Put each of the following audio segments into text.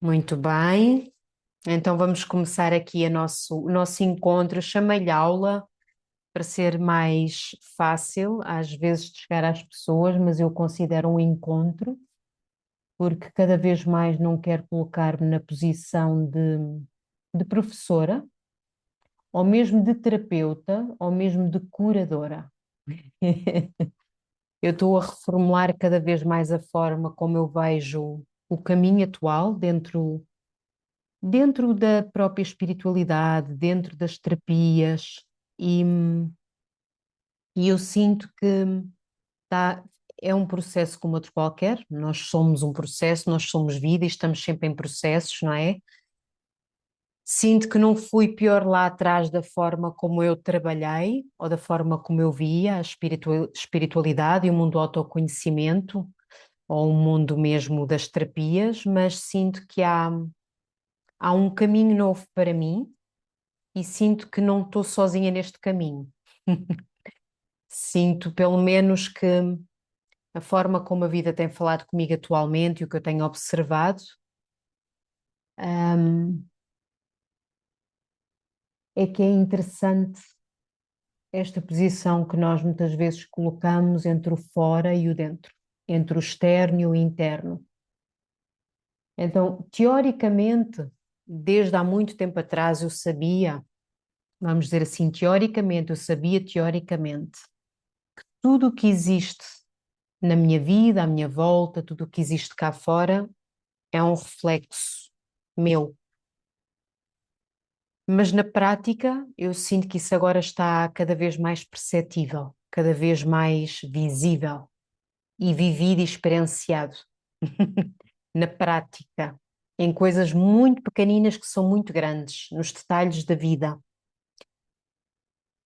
Muito bem, então vamos começar aqui o nosso encontro. Chamei-lhe aula para ser mais fácil, às vezes, de chegar às pessoas, mas eu considero um encontro, porque cada vez mais não quero colocar-me na posição de professora, ou mesmo de terapeuta, ou mesmo de curadora. Eu estou a reformular cada vez mais a forma como eu vejo o caminho atual dentro da própria espiritualidade, dentro das terapias, e, e eu sinto que tá, é um processo como outro qualquer. Nós somos um processo, nós somos vida e estamos sempre em processos, não é? Sinto que não fui pior lá atrás da forma como eu trabalhei ou da forma como eu via a espiritualidade e o mundo do autoconhecimento ou o mundo mesmo das terapias, mas sinto que há um caminho novo para mim e sinto que não estou sozinha neste caminho. Sinto pelo menos que a forma como a vida tem falado comigo atualmente e o que eu tenho observado, hum, é que é interessante esta posição que nós muitas vezes colocamos entre o fora e o dentro, entre o externo e o interno. Então, teoricamente, desde há muito tempo atrás eu sabia, vamos dizer assim, teoricamente, eu sabia teoricamente, tudo o que existe na minha vida, à minha volta, tudo o que existe cá fora é um reflexo meu. Mas na prática, eu sinto que isso agora está cada vez mais perceptível, cada vez mais visível e vivido e experienciado na prática, em coisas muito pequeninas que são muito grandes, nos detalhes da vida.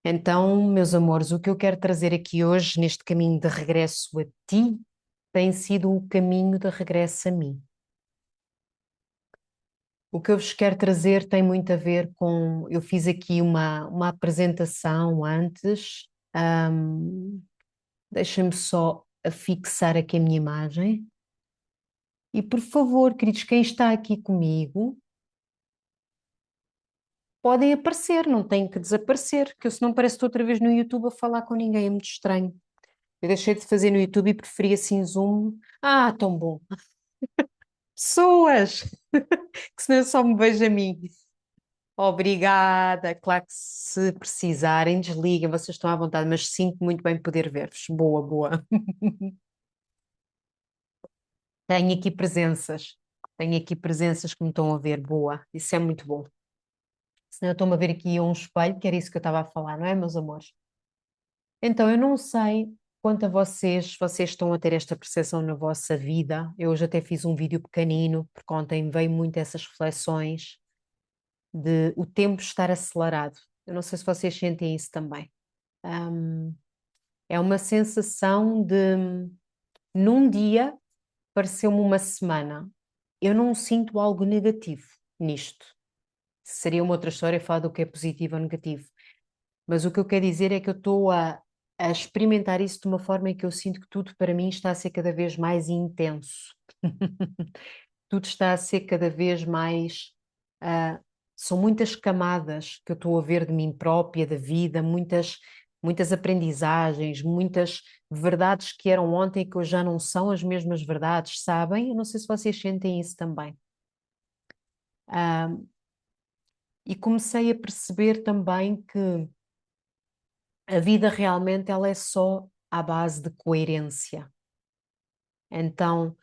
Então, meus amores, o que eu quero trazer aqui hoje, neste caminho de regresso a ti, tem sido o caminho de regresso a mim. O que eu vos quero trazer tem muito a ver com. Eu fiz aqui uma apresentação antes. Deixem-me só afixar aqui a minha imagem. E por favor, queridos, quem está aqui comigo, podem aparecer, não têm que desaparecer, que eu se não parece que estou outra vez no YouTube a falar com ninguém, é muito estranho. Eu deixei de fazer no YouTube e preferi assim Zoom. Ah, tão bom. Pessoas! Que senão eu só me vejo a mim. Obrigada, claro que se precisarem, desliguem, vocês estão à vontade, mas sinto muito bem poder ver-vos. Boa, boa. Tenho aqui presenças que me estão a ver, boa, isso é muito bom. Senão eu estou-me a ver aqui a um espelho, que era isso que eu estava a falar, não é, meus amores? Então, eu não sei quanto a vocês, se vocês estão a ter esta percepção na vossa vida. Eu hoje até fiz um vídeo pequenino, porque ontem veio muito essas reflexões de o tempo estar acelerado. Eu não sei se vocês sentem isso também. Hum, É uma sensação de, num dia, pareceu-me uma semana. Eu não sinto algo negativo nisto. Seria uma outra história falar do que é positivo ou negativo. Mas o que eu quero dizer é que eu estou a experimentar isso de uma forma em que eu sinto que tudo para mim está a ser cada vez mais intenso. Tudo está a ser cada vez mais. ah, São muitas camadas que eu estou a ver de mim própria, da vida, muitas aprendizagens, muitas verdades que eram ontem e que hoje já não são as mesmas verdades, sabem? Eu não sei se vocês sentem isso também. Ah, e comecei a perceber também que a vida realmente ela é só à base de coerência. Então,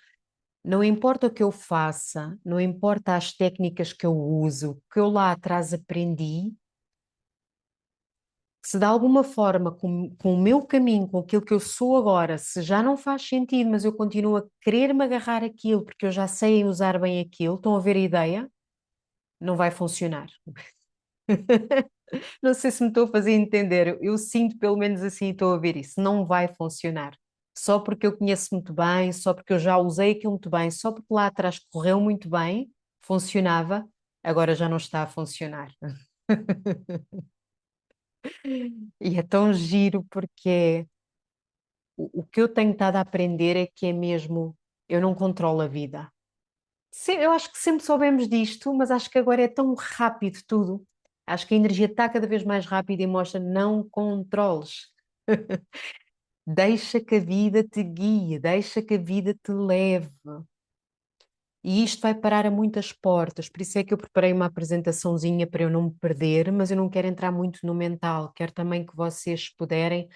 não importa o que eu faça, não importa as técnicas que eu uso, que eu lá atrás aprendi, se de alguma forma, com o meu caminho, com aquilo que eu sou agora, se já não faz sentido, mas eu continuo a querer me agarrar aquilo porque eu já sei usar bem aquilo, estão a ver a ideia? Não vai funcionar. Não sei se me estou a fazer entender, eu sinto pelo menos assim, e estou a ver isso, não vai funcionar. Só porque eu conheço muito bem, só porque eu já usei aquilo muito bem, só porque lá atrás correu muito bem, funcionava, agora já não está a funcionar. E é tão giro porque o que eu tenho estado a aprender é que é mesmo, eu não controlo a vida. Eu acho que sempre soubemos disto, mas acho que agora é tão rápido tudo. Acho que a energia está cada vez mais rápida e mostra não controles. Deixa que a vida te guie, deixa que a vida te leve. E isto vai parar a muitas portas, por isso é que eu preparei uma apresentaçãozinha para eu não me perder, mas eu não quero entrar muito no mental, quero também que vocês, se puderem,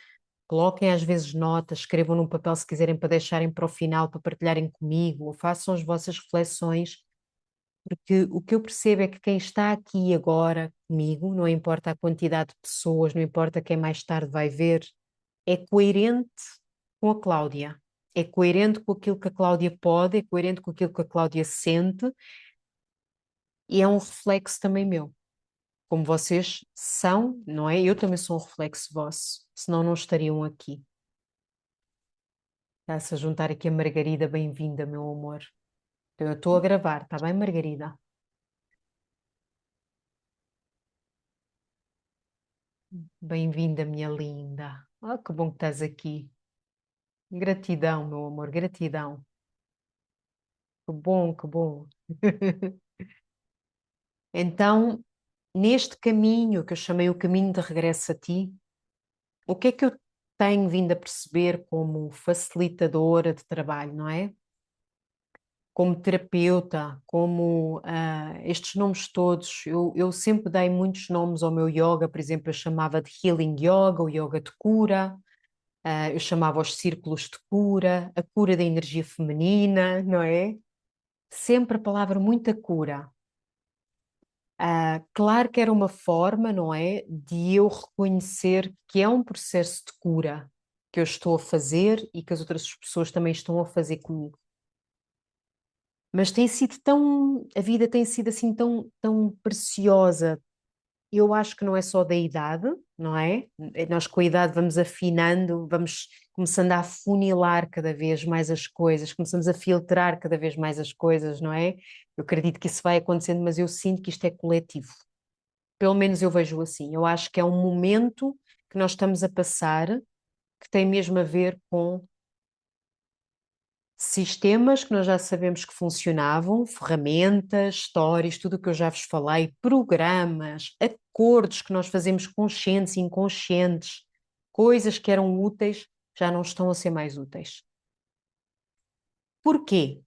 coloquem às vezes notas, escrevam num papel se quiserem para deixarem para o final, para partilharem comigo, ou façam as vossas reflexões, porque o que eu percebo é que quem está aqui agora comigo, não importa a quantidade de pessoas, não importa quem mais tarde vai ver, é coerente com a Cláudia. É coerente com aquilo que a Cláudia pode, é coerente com aquilo que a Cláudia sente e é um reflexo também meu. Como vocês são, não é? Eu também sou um reflexo vosso, senão não estariam aqui. Está-se a juntar aqui a Margarida, bem-vinda, meu amor. Então, eu estou a gravar, está bem, Margarida? Bem-vinda, minha linda. Ah, que bom que estás aqui. Gratidão, meu amor, gratidão. Que bom, que bom. Então, neste caminho que eu chamei o caminho de regresso a ti, o que é que eu tenho vindo a perceber como facilitadora de trabalho, não é? Como terapeuta, como estes nomes todos, eu sempre dei muitos nomes ao meu yoga, por exemplo, eu chamava de Healing Yoga, o yoga de cura, eu chamava os círculos de cura, a cura da energia feminina, não é? Sempre a palavra muita cura. Claro que era uma forma, não é, de eu reconhecer que é um processo de cura que eu estou a fazer e que as outras pessoas também estão a fazer comigo. Mas tem sido tão, a vida tem sido assim tão, tão preciosa. Eu acho que não é só da idade, não é? Nós com a idade vamos afinando, vamos começando a afunilar cada vez mais as coisas, começamos a filtrar cada vez mais as coisas, não é? Eu acredito que isso vai acontecendo, mas eu sinto que isto é coletivo. Pelo menos eu vejo assim. Eu acho que é um momento que nós estamos a passar que tem mesmo a ver com sistemas que nós já sabemos que funcionavam, ferramentas, histórias, tudo o que eu já vos falei, programas, acordos que nós fazemos conscientes e inconscientes, coisas que eram úteis, já não estão a ser mais úteis. Porquê?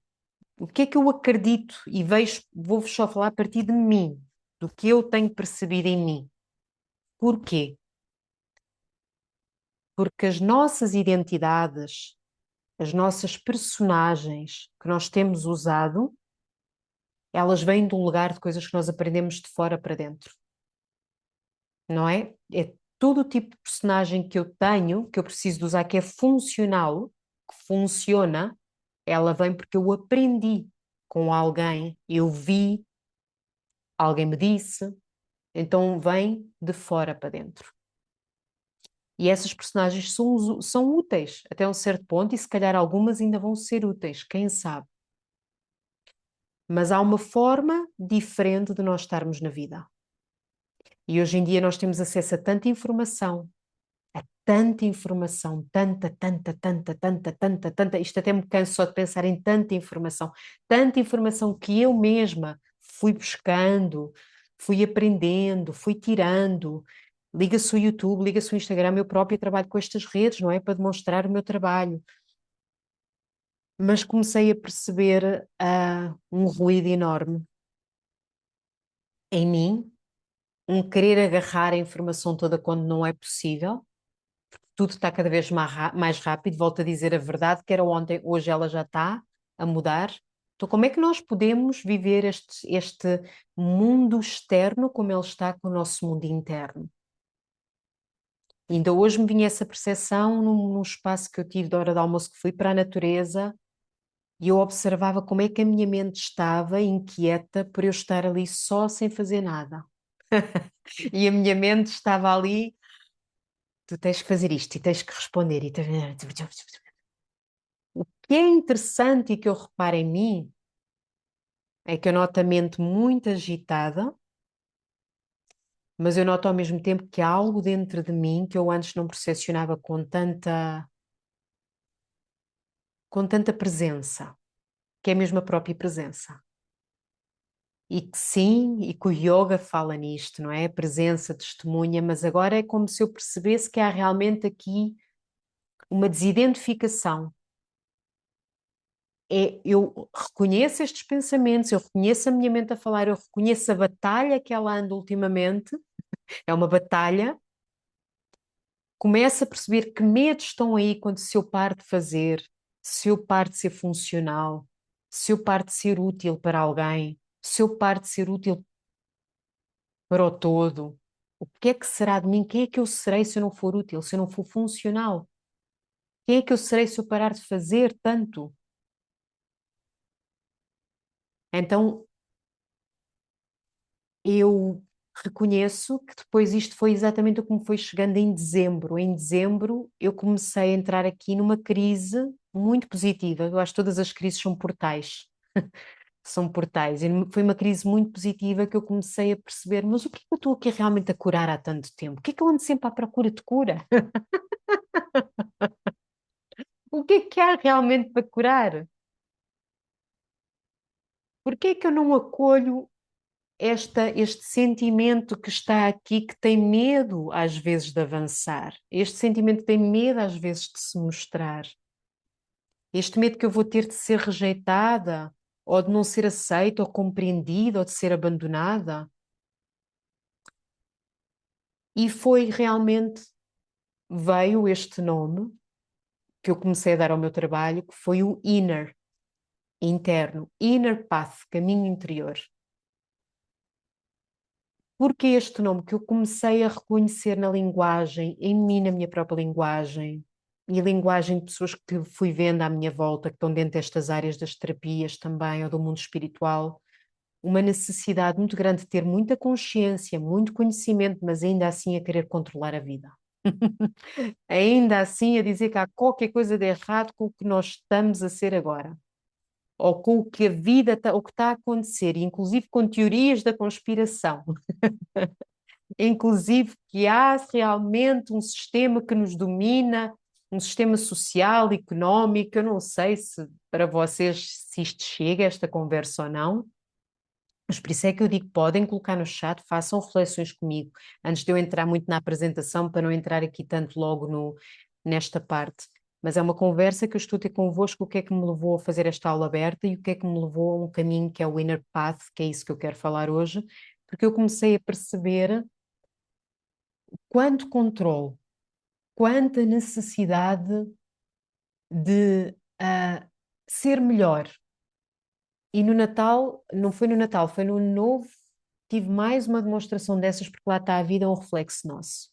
O que é que eu acredito e vejo, vou-vos só falar a partir de mim, do que eu tenho percebido em mim. Porquê? Porque as nossas identidades, as nossas personagens que nós temos usado, elas vêm de um lugar de coisas que nós aprendemos de fora para dentro, não é? É todo o tipo de personagem que eu tenho, que eu preciso de usar, que é funcional, que funciona, ela vem porque eu aprendi com alguém, eu vi, alguém me disse, então vem de fora para dentro. E essas personagens são úteis até um certo ponto, e se calhar algumas ainda vão ser úteis, quem sabe? Mas há uma forma diferente de nós estarmos na vida. E hoje em dia nós temos acesso a tanta informação, tanta. Isto até me canso só de pensar em tanta informação que eu mesma fui buscando, fui aprendendo, fui tirando. Liga-se o YouTube, liga-se o Instagram, eu própria trabalho com estas redes, não é? Para demonstrar o meu trabalho. Mas comecei a perceber um ruído enorme em mim, um querer agarrar a informação toda quando não é possível. Tudo está cada vez mais rápido. Volto a dizer a verdade, que era ontem, hoje ela já está a mudar. Então, como é que nós podemos viver este mundo externo como ele está com o nosso mundo interno? Ainda hoje me vinha essa percepção num espaço que eu tive de hora de almoço, que fui para a natureza, e eu observava como é que a minha mente estava inquieta por eu estar ali só sem fazer nada. E a minha mente estava ali, tu tens que fazer isto e tens que responder. O que é interessante e que eu reparo em mim é que eu noto a mente muito agitada, mas eu noto ao mesmo tempo que há algo dentro de mim que eu antes não percepcionava com tanta presença, que é mesmo a própria presença. E que sim, e que o yoga fala nisto, não é? A presença, testemunha, mas agora é como se eu percebesse que há realmente aqui uma desidentificação. Eu reconheço estes pensamentos, eu reconheço a minha mente a falar, eu reconheço a batalha que ela anda ultimamente, é uma batalha. Começo a perceber que medos estão aí quando se eu paro de fazer, se eu paro de ser funcional, se eu paro de ser útil para alguém, se eu paro de ser útil para o todo. O que é que será de mim? Quem é que eu serei se eu não for útil, se eu não for funcional? Quem é que eu serei se eu parar de fazer tanto? Então, eu reconheço que depois isto foi exatamente como foi chegando em dezembro. Em dezembro, eu comecei a entrar aqui numa crise muito positiva. Eu acho que todas as crises são portais. São portais. E foi uma crise muito positiva que eu comecei a perceber, mas o que é que eu estou aqui realmente a curar há tanto tempo? O que é que eu ando sempre à procura de cura? O que há realmente para curar? Por que é que eu não acolho este sentimento que está aqui, que tem medo às vezes de avançar? Este sentimento tem medo às vezes de se mostrar. Este medo que eu vou ter de ser rejeitada, ou de não ser aceita, ou compreendida, ou de ser abandonada. E foi realmente, veio este nome que eu comecei a dar ao meu trabalho, que foi o inner, interno, inner path, caminho interior. Porque este nome que eu comecei a reconhecer na linguagem, em mim, na minha própria linguagem, e a linguagem de pessoas que fui vendo à minha volta, que estão dentro destas áreas das terapias também, ou do mundo espiritual, uma necessidade muito grande de ter muita consciência, muito conhecimento, mas ainda assim a querer controlar a vida. Ainda assim a dizer que há qualquer coisa de errado com o que nós estamos a ser agora. Ou com o que a vida está, o que está a acontecer, inclusive com teorias da conspiração. Inclusive que há realmente um sistema que nos domina, um sistema social, económico. Eu não sei se para vocês se isto chega, esta conversa ou não, mas por isso é que eu digo, podem colocar no chat, façam reflexões comigo, antes de eu entrar muito na apresentação, para não entrar aqui tanto logo nesta parte. Mas é uma conversa que eu estou a ter convosco, o que é que me levou a fazer esta aula aberta e o que é que me levou a um caminho que é o Inner Path, que é isso que eu quero falar hoje, porque eu comecei a perceber quanto controle, quanta necessidade de ser melhor. E no Natal, não foi no Natal, foi no Ano Novo, tive mais uma demonstração dessas, porque lá está a vida, é um reflexo nosso.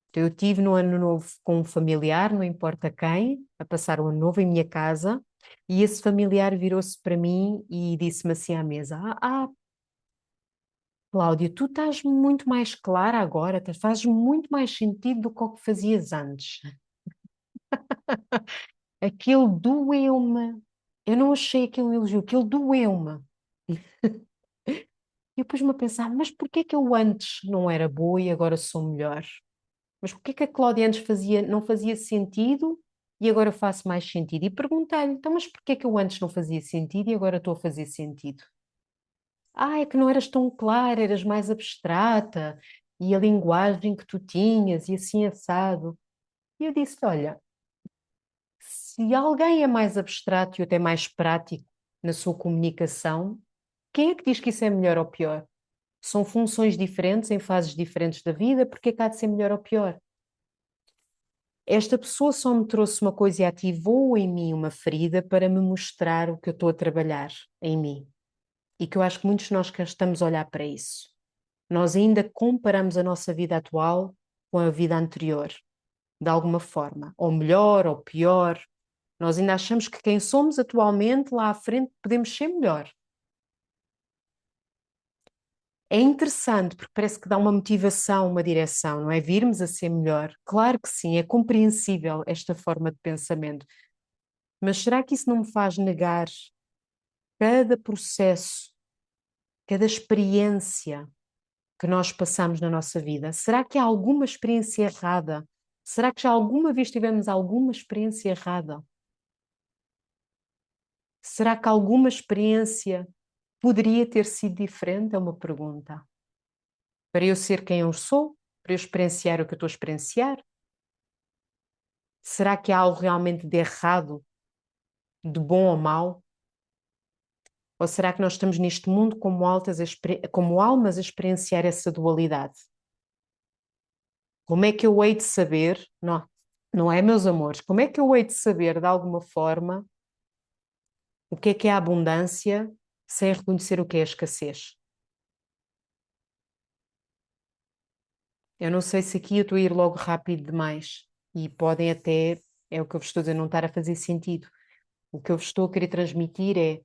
Então, eu tive no Ano Novo com um familiar, não importa quem, a passar o Ano Novo em minha casa, e esse familiar virou-se para mim e disse-me assim à mesa: Cláudia, tu estás muito mais clara agora, fazes muito mais sentido do que o que fazias antes. Aquilo doeu-me. Eu não achei aquilo um elogio, aquilo doeu-me. E eu pus-me a pensar, mas porquê que eu antes não era boa e agora sou melhor? Mas porquê que a Cláudia antes não fazia sentido e agora faço mais sentido? E perguntei-lhe, então, mas porquê que eu antes não fazia sentido e agora estou a fazer sentido? É que não eras tão clara, eras mais abstrata, e a linguagem que tu tinhas, e assim assado. E eu disse, olha, se alguém é mais abstrato e até mais prático na sua comunicação, quem é que diz que isso é melhor ou pior? São funções diferentes em fases diferentes da vida, porque é que há de ser melhor ou pior? Esta pessoa só me trouxe uma coisa e ativou em mim uma ferida para me mostrar o que eu estou a trabalhar em mim. E que eu acho que muitos de nós que estamos a olhar para isso. Nós ainda comparamos a nossa vida atual com a vida anterior, de alguma forma, ou melhor ou pior. Nós ainda achamos que quem somos atualmente lá à frente podemos ser melhor. É interessante porque parece que dá uma motivação, uma direção, não é? Virmos a ser melhor. Claro que sim, é compreensível esta forma de pensamento. Mas será que isso não me faz negar cada processo, cada experiência que nós passamos na nossa vida? Será que há alguma experiência errada? Será que já alguma vez tivemos alguma experiência errada? Será que alguma experiência poderia ter sido diferente? É uma pergunta. Para eu ser quem eu sou? Para eu experienciar o que eu estou a experienciar? Será que há algo realmente de errado, de bom ou mau? Ou será que nós estamos neste mundo como almas a experienciar essa dualidade? Como é que eu hei de saber? Não, não é, meus amores? Como é que eu hei de saber, de alguma forma, o que é a abundância sem reconhecer o que é a escassez? Eu não sei se aqui eu estou a ir logo rápido demais e podem até, é o que eu vos estou a dizer, não estar a fazer sentido. O que eu vos estou a querer transmitir é,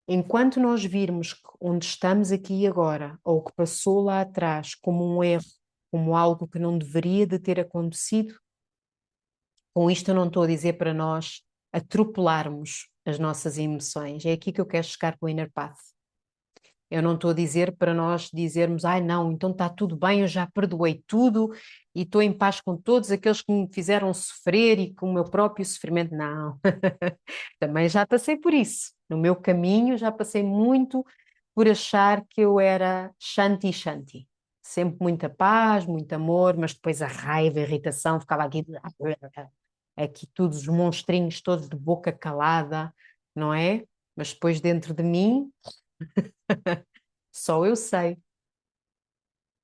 enquanto nós virmos onde estamos aqui e agora, ou o que passou lá atrás, como um erro, como algo que não deveria de ter acontecido, com isto eu não estou a dizer para nós atropelarmos as nossas emoções. É aqui que eu quero chegar com o Inner Path. Eu não estou a dizer para nós dizermos, ai não, então está tudo bem, eu já perdoei tudo e estou em paz com todos aqueles que me fizeram sofrer e com o meu próprio sofrimento. Não, também já passei por isso. No meu caminho já passei muito por achar que eu era Shanti Shanti. Sempre muita paz, muito amor, mas depois a raiva, a irritação, ficava aqui todos os monstrinhos todos de boca calada, não é? Mas depois dentro de mim, só eu sei,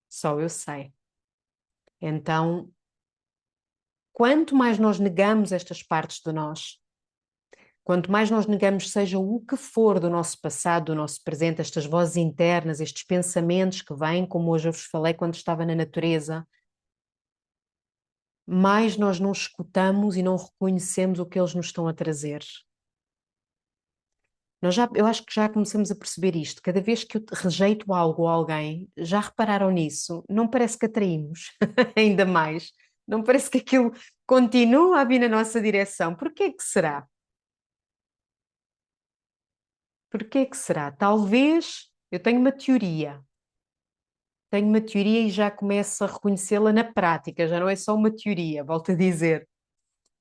só eu sei. Então, quanto mais nós negamos estas partes de nós, quanto mais nós negamos, seja o que for do nosso passado, do nosso presente, estas vozes internas, estes pensamentos que vêm, como hoje eu vos falei quando estava na natureza, mais nós não escutamos e não reconhecemos o que eles nos estão a trazer. Eu acho que já começamos a perceber isto. Cada vez que eu rejeito algo ou alguém, já repararam nisso? Não parece que atraímos ainda mais. Não parece que aquilo continua a vir na nossa direção. Porquê que será? Porquê que será? Talvez eu tenho uma teoria e já começo a reconhecê-la na prática, já não é só uma teoria, volto a dizer,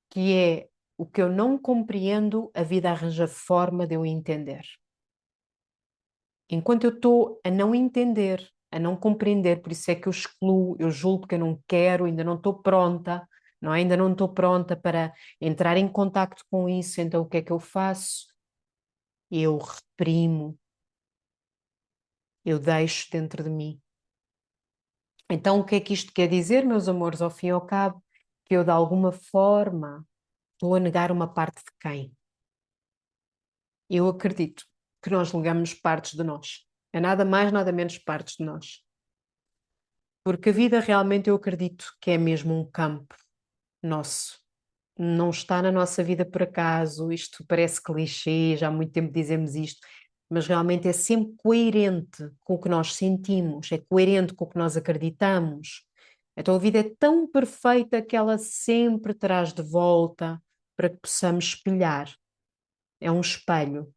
que é o que eu não compreendo, a vida arranja forma de eu entender. Enquanto eu estou a não entender, a não compreender, por isso é que eu excluo, eu julgo que eu não quero, ainda não estou pronta, não é? Ainda não estou pronta para entrar em contacto com isso, então o que é que eu faço? Eu reprimo, eu deixo dentro de mim. Então o que é que isto quer dizer, meus amores, ao fim e ao cabo? Que eu de alguma forma estou a negar uma parte de quem? Eu acredito que nós negamos partes de nós. É nada mais, nada menos partes de nós. Porque a vida realmente eu acredito que é mesmo um campo nosso. Não está na nossa vida por acaso, isto parece clichê, já há muito tempo dizemos isto, mas realmente é sempre coerente com o que nós sentimos, é coerente com o que nós acreditamos. Então a vida é tão perfeita que ela sempre traz de volta para que possamos espelhar. É um espelho,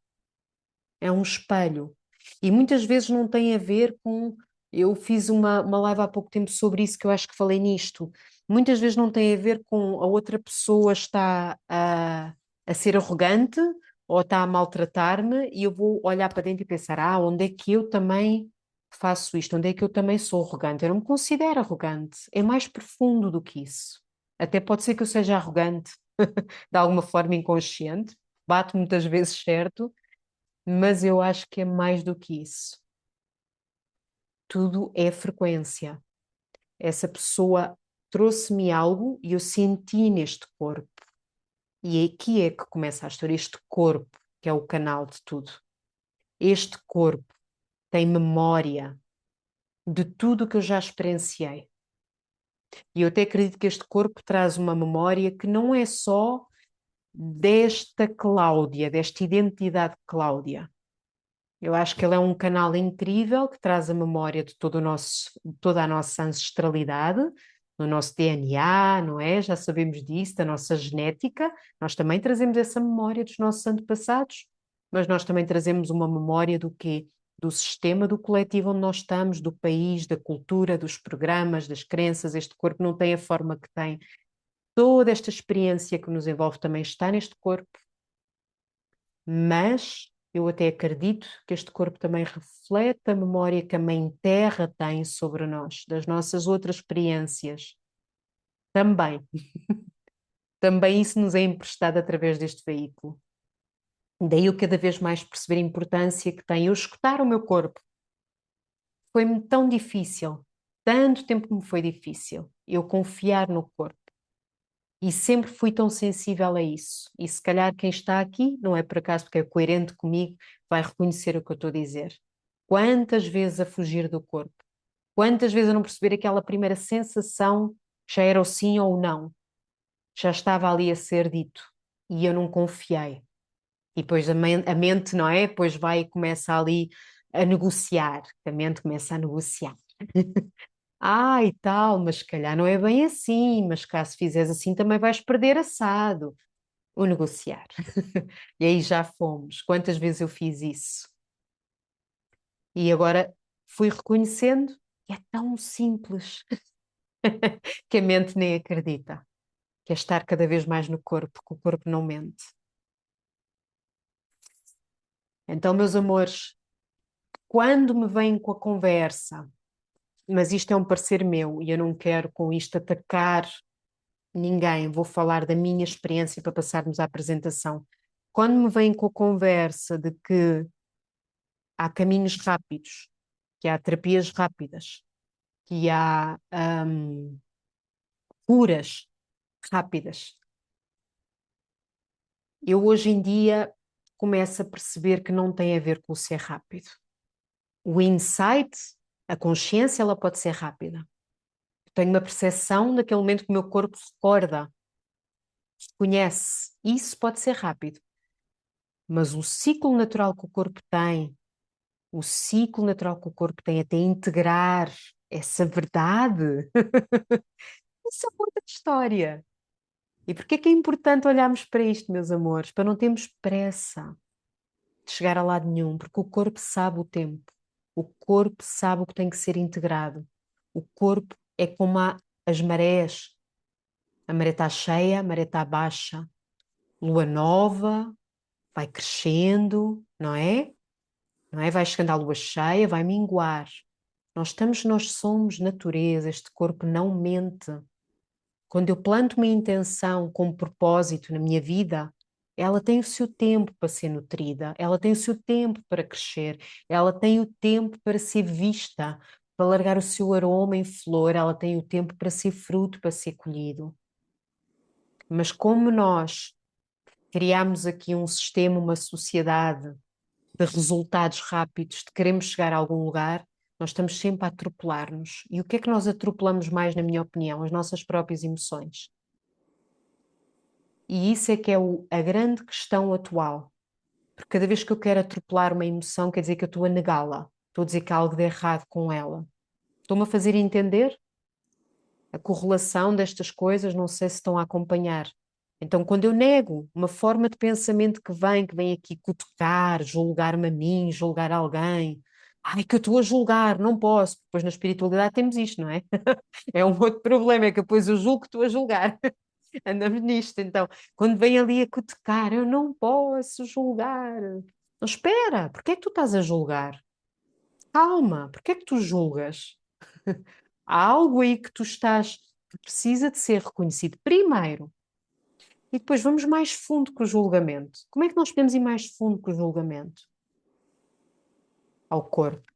é um espelho. E muitas vezes não tem a ver com. Eu fiz uma live há pouco tempo sobre isso, que eu acho que falei nisto. Muitas vezes não tem a ver com a outra pessoa está a ser arrogante ou está a maltratar-me e eu vou olhar para dentro e pensar: onde é que eu também faço isto? Onde é que eu também sou arrogante? Eu não me considero arrogante. É mais profundo do que isso. Até pode ser que eu seja arrogante de alguma forma inconsciente, bato muitas vezes certo, mas eu acho que é mais do que isso. Tudo é frequência. Essa pessoa trouxe-me algo e eu senti neste corpo. E aqui é que começa a história. Este corpo, que é o canal de tudo. Este corpo tem memória de tudo o que eu já experienciei. E eu até acredito que este corpo traz uma memória que não é só desta Cláudia, desta identidade Cláudia. Eu acho que ele é um canal incrível que traz a memória de toda a nossa ancestralidade, do nosso DNA, não é? Já sabemos disso, da nossa genética. Nós também trazemos essa memória dos nossos antepassados, mas nós também trazemos uma memória do quê? Do sistema, do coletivo onde nós estamos, do país, da cultura, dos programas, das crenças. Este corpo não tem a forma que tem. Toda esta experiência que nos envolve também está neste corpo, mas Eu até acredito que este corpo também reflete a memória que a Mãe Terra tem sobre nós, das nossas outras experiências. Também. Também isso nos é emprestado através deste veículo. Daí eu cada vez mais perceber a importância que tem eu escutar o meu corpo. Foi-me tão difícil, tanto tempo me foi difícil, eu confiar no corpo. E sempre fui tão sensível a isso. E se calhar quem está aqui, não é por acaso porque é coerente comigo, vai reconhecer o que eu estou a dizer. Quantas vezes a fugir do corpo? Quantas vezes a não perceber aquela primeira sensação, que já era o sim ou o não, já estava ali a ser dito e eu não confiei. E depois a mente, não é? Depois vai e começa ali a negociar. A mente começa a negociar. Ah, e tal, mas se calhar não é bem assim, mas caso fizeres assim também vais perder assado. O negociar. E aí já fomos. Quantas vezes eu fiz isso? E agora fui reconhecendo que é tão simples que a mente nem acredita. Que é estar cada vez mais no corpo, que o corpo não mente. Então, meus amores, quando me vêm com a conversa, mas isto é um parecer meu e eu não quero com isto atacar ninguém, vou falar da minha experiência para passarmos à apresentação. Quando me vêm com a conversa de que há caminhos rápidos, que há terapias rápidas, que há curas rápidas, eu hoje em dia começo a perceber que não tem a ver com o ser rápido. O insight, a consciência, ela pode ser rápida. Tenho uma percepção naquele momento que o meu corpo recorda, conhece. Isso pode ser rápido. Mas o ciclo natural que o corpo tem, o ciclo natural que o corpo tem até integrar essa verdade, isso é outra história. E porquê é que é importante olharmos para isto, meus amores? Para não termos pressa de chegar a lado nenhum, porque o corpo sabe o tempo. O corpo sabe o que tem que ser integrado. O corpo é como as marés. A maré está cheia, a maré está baixa. Lua nova, vai crescendo, não é? Não é? Vai chegando à lua cheia, vai minguar. Nós somos natureza, este corpo não mente. Quando eu planto uma intenção com um propósito na minha vida, ela tem o seu tempo para ser nutrida, ela tem o seu tempo para crescer, ela tem o tempo para ser vista, para largar o seu aroma em flor, ela tem o tempo para ser fruto, para ser colhido. Mas como nós criamos aqui um sistema, uma sociedade de resultados rápidos, de queremos chegar a algum lugar, nós estamos sempre a atropelar-nos. E o que é que nós atropelamos mais, na minha opinião? As nossas próprias emoções. E isso é que é a grande questão atual. Porque cada vez que eu quero atropelar uma emoção, quer dizer que eu estou a negá-la. Estou a dizer que há algo de errado com ela. Estou-me a fazer entender a correlação destas coisas, não sei se estão a acompanhar. Então, quando eu nego uma forma de pensamento que vem aqui cutucar, julgar-me a mim, julgar alguém, ai, que eu estou a julgar, não posso. Depois na espiritualidade temos isto, não é? É um outro problema, é que depois eu julgo que estou a julgar. Andamos nisto, então, quando vem ali a cutucar, eu não posso julgar. Não, espera, porque é que tu estás a julgar? Calma, porque é que tu julgas? Há algo aí que tu estás, que precisa de ser reconhecido primeiro. E depois vamos mais fundo que o julgamento. Como é que nós podemos ir mais fundo que o julgamento? Ao corpo.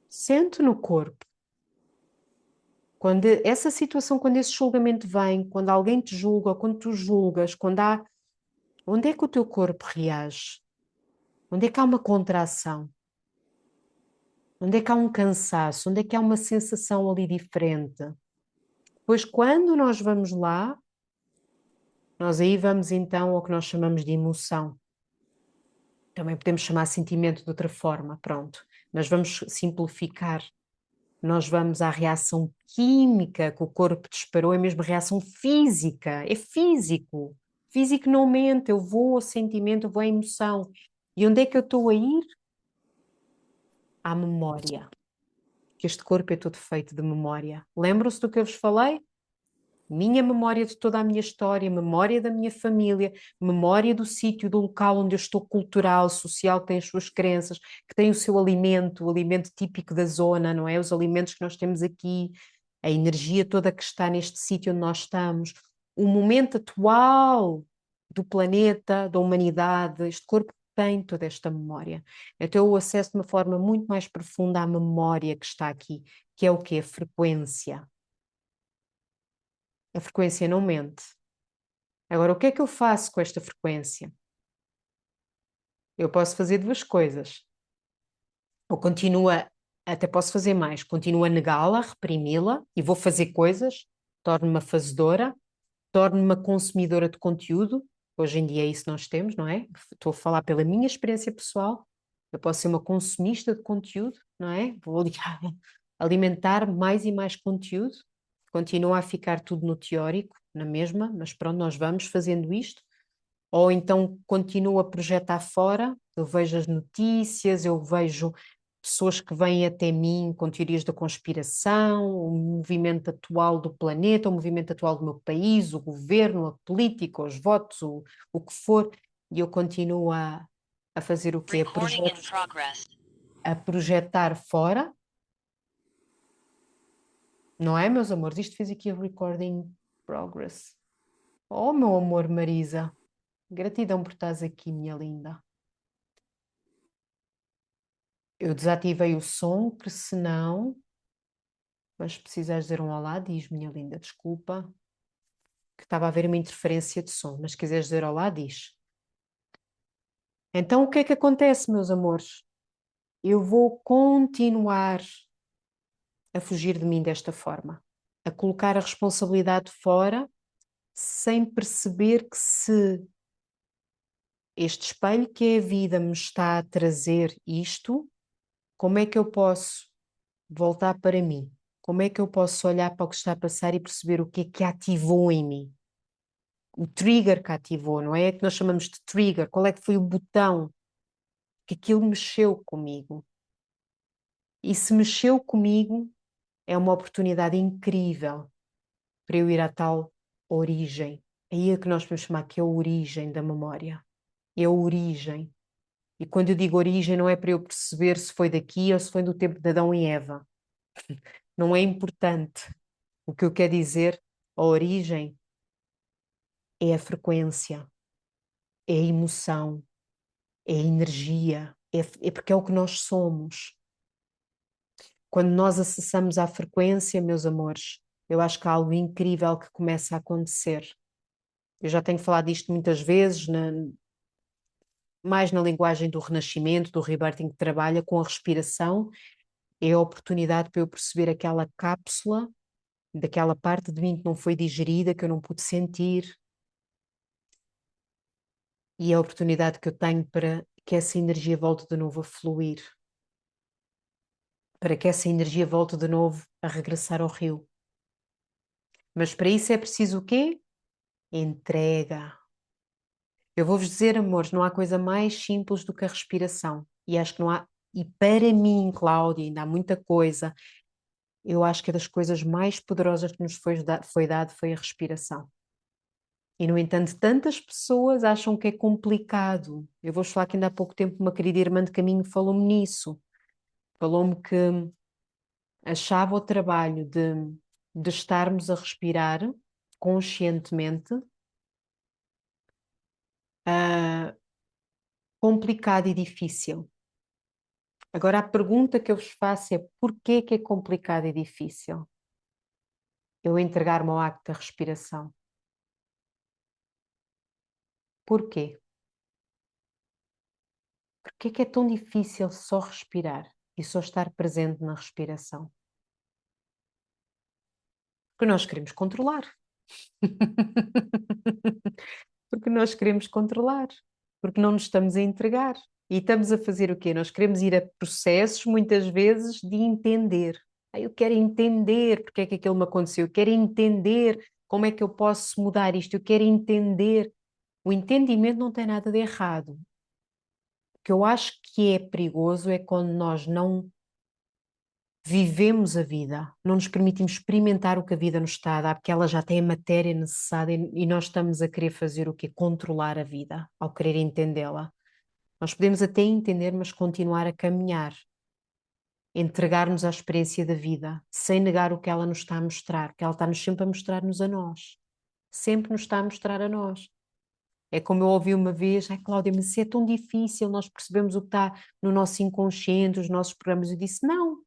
Sente no corpo. Quando essa situação, quando esse julgamento vem, quando alguém te julga, ou quando tu julgas, quando há... Onde é que o teu corpo reage? Onde é que há uma contração? Onde é que há um cansaço? Onde é que há uma sensação ali diferente? Pois quando nós vamos lá, nós aí vamos então ao que nós chamamos de emoção. Também podemos chamar sentimento de outra forma, pronto. Mas vamos simplificar. Nós vamos à reação química que o corpo disparou, é mesmo reação física, é físico. Físico não mente, eu vou ao sentimento, eu vou à emoção. E onde é que eu estou a ir? À memória. Que este corpo é todo feito de memória. Lembram-se do que eu vos falei? Minha memória de toda a minha história, memória da minha família, memória do sítio, do local onde eu estou cultural, social, que tem as suas crenças, que tem o seu alimento, o alimento típico da zona, não é? Os alimentos que nós temos aqui, a energia toda que está neste sítio onde nós estamos, o momento atual do planeta, da humanidade, este corpo tem toda esta memória. Então eu acesso de uma forma muito mais profunda à memória que está aqui, que é o quê? A frequência. A frequência não mente. Agora, o que é que eu faço com esta frequência? Eu posso fazer duas coisas. Ou continua, até posso fazer mais, continuo a negá-la, reprimi-la e vou fazer coisas, torno-me uma fazedora, torno-me uma consumidora de conteúdo. Hoje em dia é isso que nós temos, não é? Estou a falar pela minha experiência pessoal. Eu posso ser uma consumista de conteúdo, não é? Vou alimentar mais e mais conteúdo. Continua a ficar tudo no teórico, na mesma, mas pronto, nós vamos fazendo isto. Ou então continuo a projetar fora, eu vejo as notícias, eu vejo pessoas que vêm até mim com teorias da conspiração, o movimento atual do planeta, o movimento atual do meu país, o governo, a política, os votos, o que for, e eu continuo a fazer o quê? A projetar fora, não é, meus amores? Isto fez aqui a recording progress. Oh, meu amor, Marisa, gratidão por estás aqui, minha linda. Eu desativei o som, porque senão. Mas se precisares dizer um olá, diz, minha linda, desculpa, que estava a haver uma interferência de som, mas se quiseres dizer olá, diz. Então o que é que acontece, meus amores? Eu vou continuar a fugir de mim desta forma, a colocar a responsabilidade fora, sem perceber que se este espelho que é a vida me está a trazer isto, como é que eu posso voltar para mim? Como é que eu posso olhar para o que está a passar e perceber o que é que ativou em mim? O trigger que ativou, não é? É que nós chamamos de trigger. Qual é que foi o botão que aquilo mexeu comigo? E se mexeu comigo, é uma oportunidade incrível para eu ir à tal origem. Aí é que nós podemos chamar que é a origem da memória. É a origem. E quando eu digo origem, não é para eu perceber se foi daqui ou se foi do tempo de Adão e Eva. Não é importante. O que eu quero dizer, a origem é a frequência, é a emoção, é a energia, é porque é o que nós somos. Quando nós acessamos à frequência, meus amores, eu acho que há algo incrível que começa a acontecer. Eu já tenho falado disto muitas vezes, mais na linguagem do renascimento, do rebirthing, que trabalha com a respiração, é a oportunidade para eu perceber aquela cápsula, daquela parte de mim que não foi digerida, que eu não pude sentir, e é a oportunidade que eu tenho para que essa energia volte de novo a fluir, para que essa energia volte de novo a regressar ao rio. Mas para isso é preciso o quê? Entrega. Eu vou-vos dizer, amores, não há coisa mais simples do que a respiração. E acho que não há. E para mim, Cláudia, ainda há muita coisa. Eu acho que é das coisas mais poderosas que nos foi dado foi a respiração. E, no entanto, tantas pessoas acham que é complicado. Eu vou falar que ainda há pouco tempo uma querida irmã de caminho falou-me nisso. Falou-me que achava o trabalho de estarmos a respirar conscientemente complicado e difícil. Agora a pergunta que eu vos faço é porquê que é complicado e difícil eu entregar-me ao acto da respiração? Porquê? Porquê que é tão difícil só respirar e só estar presente na respiração? Porque nós queremos controlar. Porque nós queremos controlar. Porque não nos estamos a entregar. E estamos a fazer o quê? Nós queremos ir a processos, muitas vezes, de entender. Eu quero entender porque é que aquilo me aconteceu. Eu quero entender como é que eu posso mudar isto. Eu quero entender. O entendimento não tem nada de errado. O que eu acho que é perigoso é quando nós não vivemos a vida, não nos permitimos experimentar o que a vida nos está a dar, porque ela já tem a matéria necessária e nós estamos a querer fazer o quê? Controlar a vida, ao querer entendê-la. Nós podemos até entender, mas continuar a caminhar, entregar-nos à experiência da vida, sem negar o que ela nos está a mostrar, porque ela está-nos sempre a mostrar-nos a nós. Sempre nos está a mostrar a nós. É como eu ouvi uma vez, ai Cláudia, mas isso é tão difícil, nós percebemos o que está no nosso inconsciente, os nossos programas. Eu disse, não,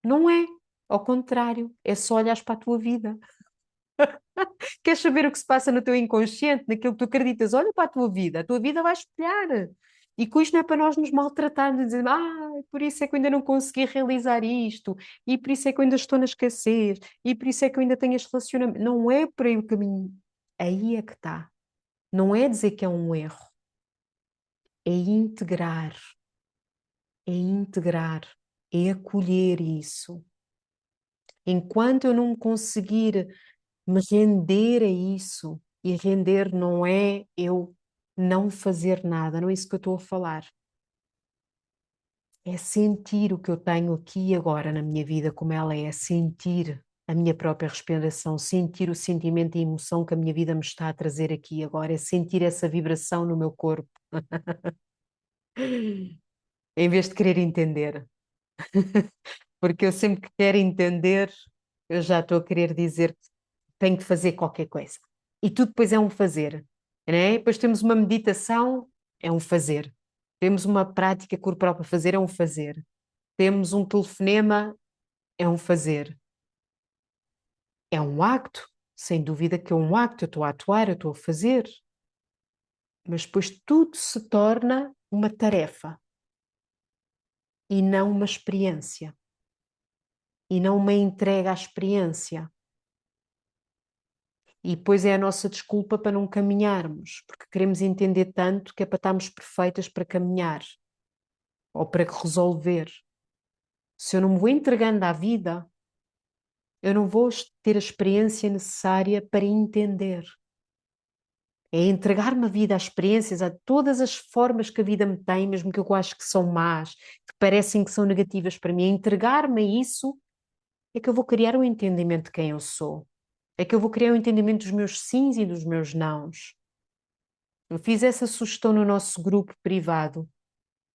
não é. Ao contrário, é só olhares para a tua vida. Queres saber o que se passa no teu inconsciente, naquilo que tu acreditas? Olha para a tua vida vai espelhar. E com isto não é para nós nos maltratarmos e dizer, por isso é que eu ainda não consegui realizar isto, e por isso é que eu ainda estou na escassez, e por isso é que eu ainda tenho este relacionamento. Não é por aí o caminho. Aí é que está. Não é dizer que é um erro, é integrar, é integrar, é acolher isso. Enquanto eu não conseguir me render a isso, e render não é eu não fazer nada, não é isso que eu estou a falar. É sentir o que eu tenho aqui e agora na minha vida, como ela é, sentir a minha própria respiração, sentir o sentimento e a emoção que a minha vida me está a trazer aqui e agora, é sentir essa vibração no meu corpo, em vez de querer entender. Porque eu sempre que quero entender, eu já estou a querer dizer que tenho que fazer qualquer coisa. E tudo depois é um fazer, né? Depois temos uma meditação, é um fazer. Temos uma prática corporal para fazer, é um fazer. Temos um telefonema, é um fazer. É um acto, sem dúvida que é um acto, eu estou a atuar, eu estou a fazer. Mas depois tudo se torna uma tarefa e não uma experiência. E não uma entrega à experiência. E depois é a nossa desculpa para não caminharmos, porque queremos entender tanto que é para estarmos perfeitas para caminhar ou para resolver. Se eu não me vou entregando à vida, eu não vou ter a experiência necessária para entender. É entregar-me a vida, às experiências, a todas as formas que a vida me tem, mesmo que eu acho que são más, que parecem que são negativas para mim. É entregar-me a isso é que eu vou criar um entendimento de quem eu sou. É que eu vou criar um entendimento dos meus sims e dos meus nãos. Eu fiz essa sugestão no nosso grupo privado.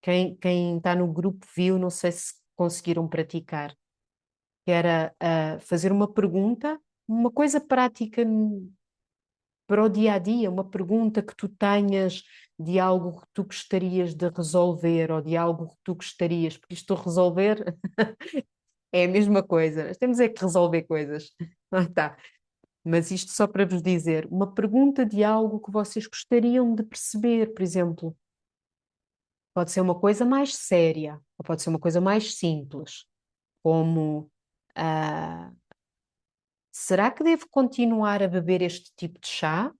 Quem está no grupo viu, não sei se conseguiram praticar, que era fazer uma pergunta, uma coisa prática para o dia a dia, uma pergunta que tu tenhas de algo que tu gostarias de resolver ou de algo que tu gostarias, porque isto de resolver é a mesma coisa, nós temos é que resolver coisas. Tá. Mas isto só para vos dizer, uma pergunta de algo que vocês gostariam de perceber, por exemplo. Pode ser uma coisa mais séria, ou pode ser uma coisa mais simples, como ah, será que devo continuar a beber este tipo de chá?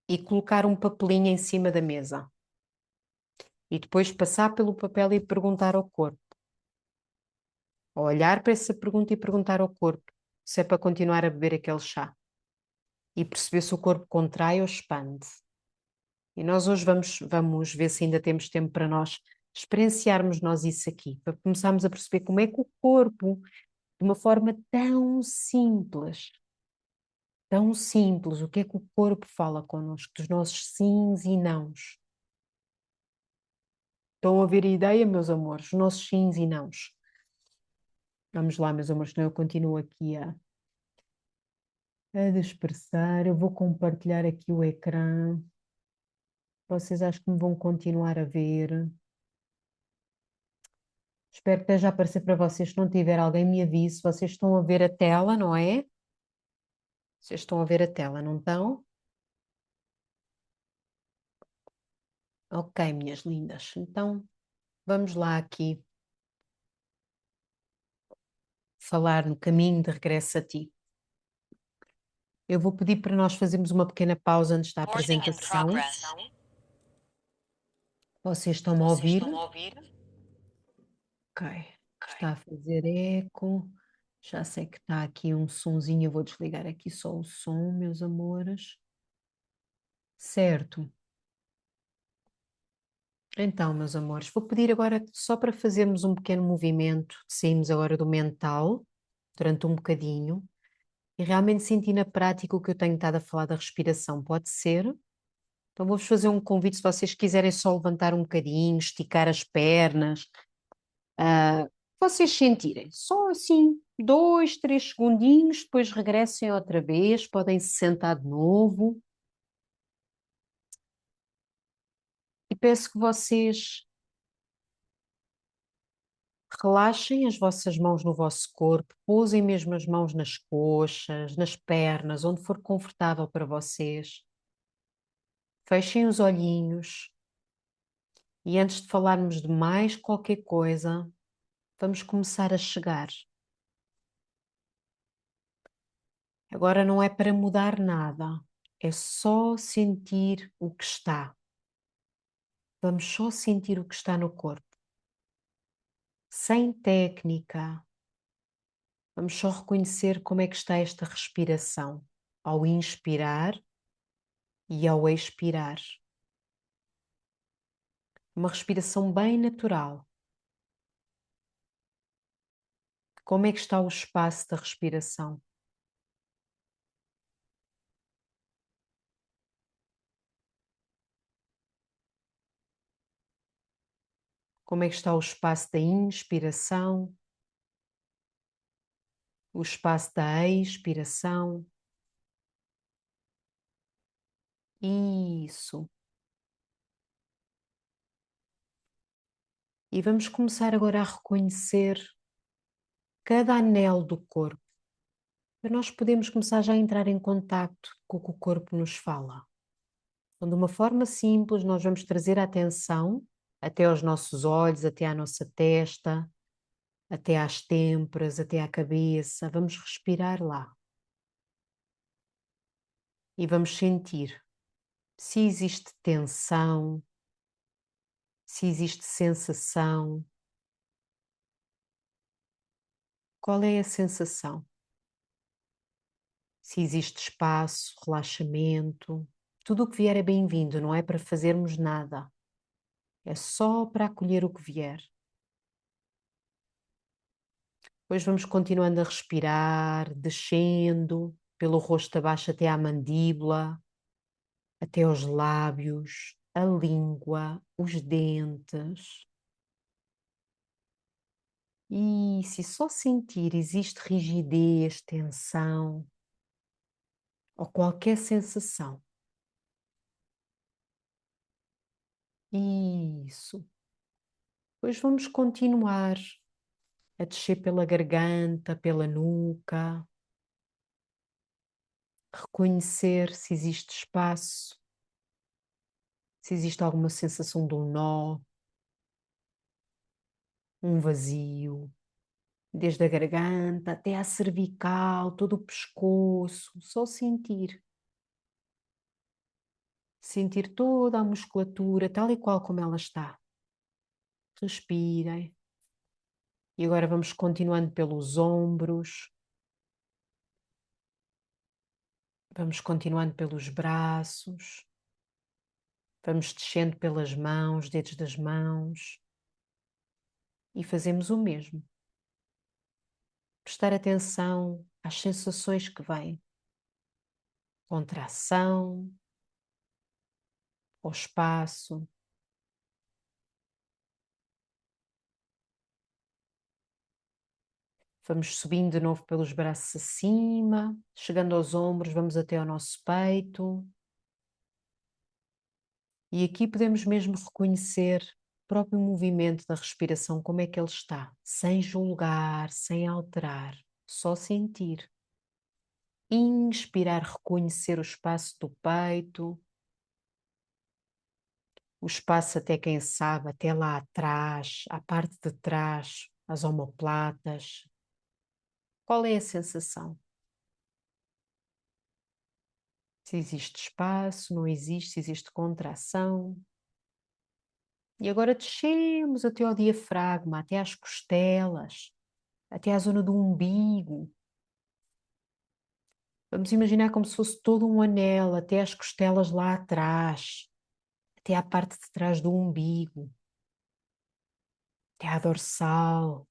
E colocar um papelinho em cima da mesa. E depois passar pelo papel e perguntar ao corpo. Ou olhar para essa pergunta e perguntar ao corpo se é para continuar a beber aquele chá. E perceber se o corpo contrai ou expande. E nós hoje vamos ver se ainda temos tempo para nós experienciarmos nós isso aqui, para começarmos a perceber como é que o corpo de uma forma tão simples, o que é que o corpo fala connosco, dos nossos sims e nãos. Estão a ver a ideia, meus amores, os nossos sims e nãos. Vamos lá, meus amores, senão eu continuo aqui a dispersar. Eu vou compartilhar aqui o ecrã. Vocês acham que me vão continuar a ver? Espero que esteja a aparecer para vocês. Se não tiver, alguém me avise. Vocês estão a ver a tela, não é? Vocês estão a ver a tela, não estão? Ok, minhas lindas. Então, vamos lá aqui falar no caminho de regresso a ti. Eu vou pedir para nós fazermos uma pequena pausa antes da apresentação. Vocês estão a ouvir? Ok. Está a fazer eco. Já sei que está aqui um sonzinho. Eu vou desligar aqui só o som, meus amores. Certo. Então, meus amores, vou pedir agora só para fazermos um pequeno movimento, saímos agora do mental, durante um bocadinho, e realmente sentir na prática o que eu tenho estado a falar da respiração, pode ser? Então vou-vos fazer um convite, se vocês quiserem só levantar um bocadinho, esticar as pernas, vocês sentirem, só assim, 2, 3 segundinhos, depois regressem outra vez, podem se sentar de novo, e peço que vocês relaxem as vossas mãos no vosso corpo, pousem mesmo as mãos nas coxas, nas pernas, onde for confortável para vocês. Fechem os olhinhos e antes de falarmos de mais qualquer coisa, vamos começar a chegar. Agora não é para mudar nada, é só sentir o que está. Vamos só sentir o que está no corpo. Sem técnica, vamos só reconhecer como é que está esta respiração ao inspirar e ao expirar. Uma respiração bem natural. Como é que está o espaço da respiração? Como é que está o espaço da inspiração? O espaço da expiração? Isso. E vamos começar agora a reconhecer cada anelo do corpo, para nós podermos começar já a entrar em contacto com o que o corpo nos fala. Então, de uma forma simples, nós vamos trazer a atenção até aos nossos olhos, até à nossa testa, até às têmporas, até à cabeça. Vamos respirar lá. E vamos sentir se existe tensão, se existe sensação. Qual é a sensação? Se existe espaço, relaxamento. Tudo o que vier é bem-vindo, não é para fazermos nada. É só para acolher o que vier. Depois vamos continuando a respirar, descendo pelo rosto abaixo até à mandíbula, até aos lábios, a língua, os dentes. E se só sentir existe rigidez, tensão ou qualquer sensação. Isso. Depois vamos continuar a descer pela garganta, pela nuca, reconhecer se existe espaço, se existe alguma sensação de um nó, um vazio, desde a garganta até à cervical, todo o pescoço, só sentir. Sentir toda a musculatura tal e qual como ela está. Respirem. E agora vamos continuando pelos ombros, vamos continuando pelos braços, vamos descendo pelas mãos, dedos das mãos e fazemos o mesmo. Prestar atenção às sensações que vêm. Contração, ao espaço. Vamos subindo de novo pelos braços acima, chegando aos ombros, vamos até ao nosso peito. E aqui podemos mesmo reconhecer o próprio movimento da respiração, como é que ele está, sem julgar, sem alterar, só sentir. Inspirar, reconhecer o espaço do peito, o espaço até quem sabe, até lá atrás, à parte de trás, as omoplatas. Qual é a sensação? Se existe espaço, não existe, se existe contração. E agora descemos até ao diafragma, até às costelas, até à zona do umbigo. Vamos imaginar como se fosse todo um anel, até às costelas lá atrás, até à parte de trás do umbigo, até à dorsal.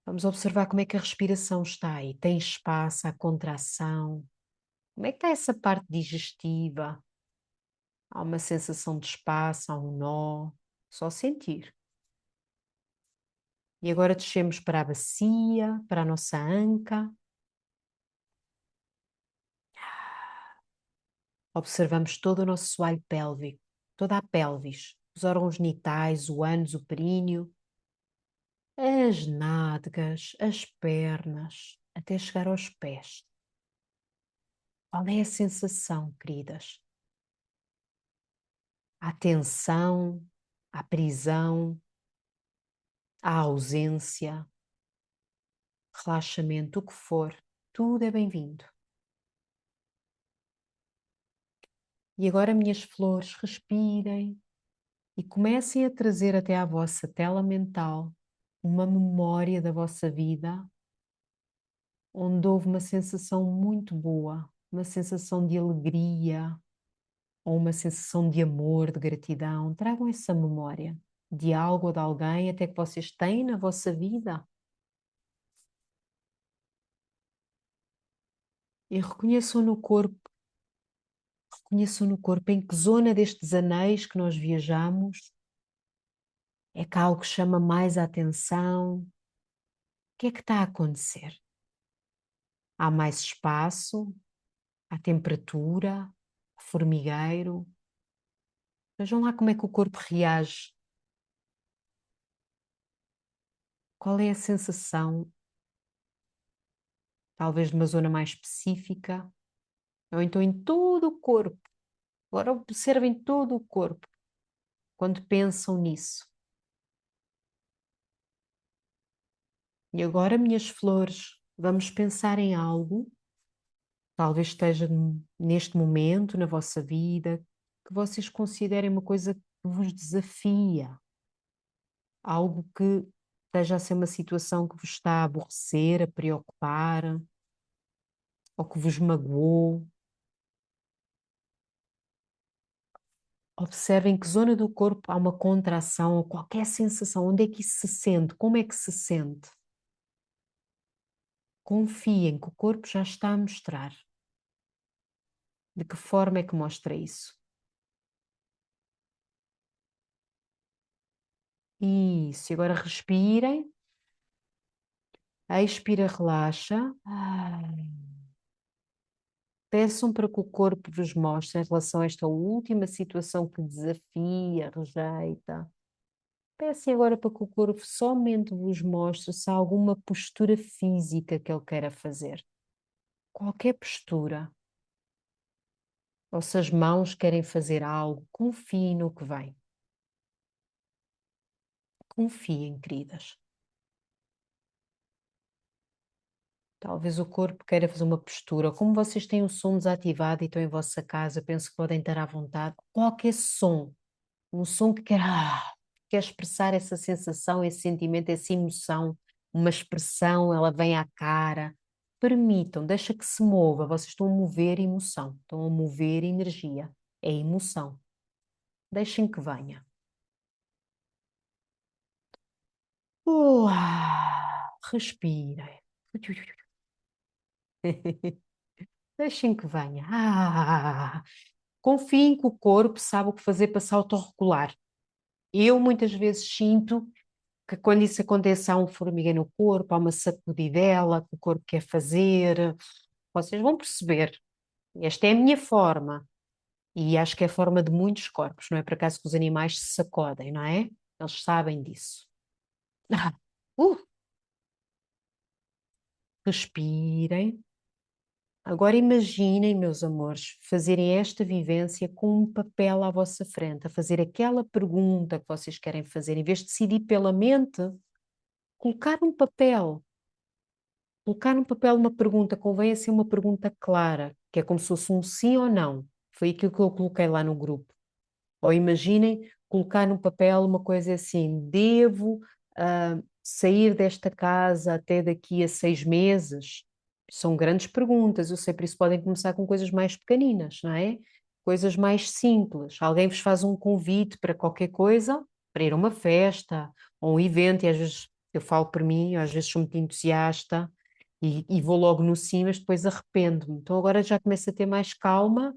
Vamos observar como é que a respiração está aí. Tem espaço, há contração. Como é que está essa parte digestiva? Há uma sensação de espaço, há um nó. Só sentir. E agora descemos para a bacia, para a nossa anca. Observamos todo o nosso soalho pélvico, toda a pelvis, os órgãos genitais, o ânus, o períneo, as nádegas, as pernas, até chegar aos pés. Qual é a sensação, queridas? Há tensão, há prisão, há ausência, relaxamento, o que for, tudo é bem-vindo. E agora, minhas flores, respirem e comecem a trazer até à vossa tela mental uma memória da vossa vida onde houve uma sensação muito boa, uma sensação de alegria ou uma sensação de amor, de gratidão. Tragam essa memória de algo ou de alguém até que vocês têm na vossa vida. E reconheçam no corpo em que zona destes anéis que nós viajamos é que há algo que chama mais a atenção. O que é que está a acontecer? Há mais espaço? Há temperatura? Há formigueiro? Vejam lá como é que o corpo reage. Qual é a sensação? Talvez de uma zona mais específica, ou então em todo o corpo. Agora observem todo o corpo quando pensam nisso. E agora, minhas flores, vamos pensar em algo, talvez esteja neste momento na vossa vida, que vocês considerem uma coisa que vos desafia, algo que esteja a ser uma situação que vos está a aborrecer, a preocupar, ou que vos magoou. Observem que zona do corpo há uma contração ou qualquer sensação. Onde é que isso se sente? Como é que se sente? Confiem que o corpo já está a mostrar. De que forma é que mostra isso? Isso. E agora respirem. Expira, relaxa. Peçam para que o corpo vos mostre em relação a esta última situação que desafia, rejeita. Peçam agora para que o corpo somente vos mostre se há alguma postura física que ele queira fazer. Qualquer postura. Ou se as mãos querem fazer algo, confiem no que vem. Confiem, queridas. Talvez o corpo queira fazer uma postura. Como vocês têm o som desativado e estão em vossa casa, penso que podem estar à vontade. Qualquer som. Um som que quer expressar essa sensação, esse sentimento, essa emoção. Uma expressão, ela vem à cara. Permitam, deixa que se mova. Vocês estão a mover emoção. Estão a mover energia. É emoção. Deixem que venha. Respirem. Deixem que venha. Confiem que o corpo sabe o que fazer para se autorregular. Eu muitas vezes sinto que quando isso acontece há um formigueiro no corpo, há uma sacudidela que o corpo quer fazer. Vocês vão perceber. Esta é a minha forma. E acho que é a forma de muitos corpos. Não é por acaso que os animais se sacodem, não é? Eles sabem disso. Ah, uh, respirem. Agora imaginem, meus amores, fazerem esta vivência com um papel à vossa frente, a fazer aquela pergunta que vocês querem fazer, em vez de decidir pela mente, colocar um papel. Colocar no papel uma pergunta, convém a ser uma pergunta clara, que é como se fosse um sim ou não. Foi aquilo que eu coloquei lá no grupo. Ou imaginem colocar no papel uma coisa assim: devo sair desta casa até daqui a 6 meses? São grandes perguntas, eu sei, por isso podem começar com coisas mais pequeninas, não é? coisas mais simples. Alguém vos faz um convite para qualquer coisa, para ir a uma festa ou um evento, e às vezes eu falo por mim, eu às vezes sou muito entusiasta e vou logo no sim, mas depois arrependo-me. Então agora já começo a ter mais calma,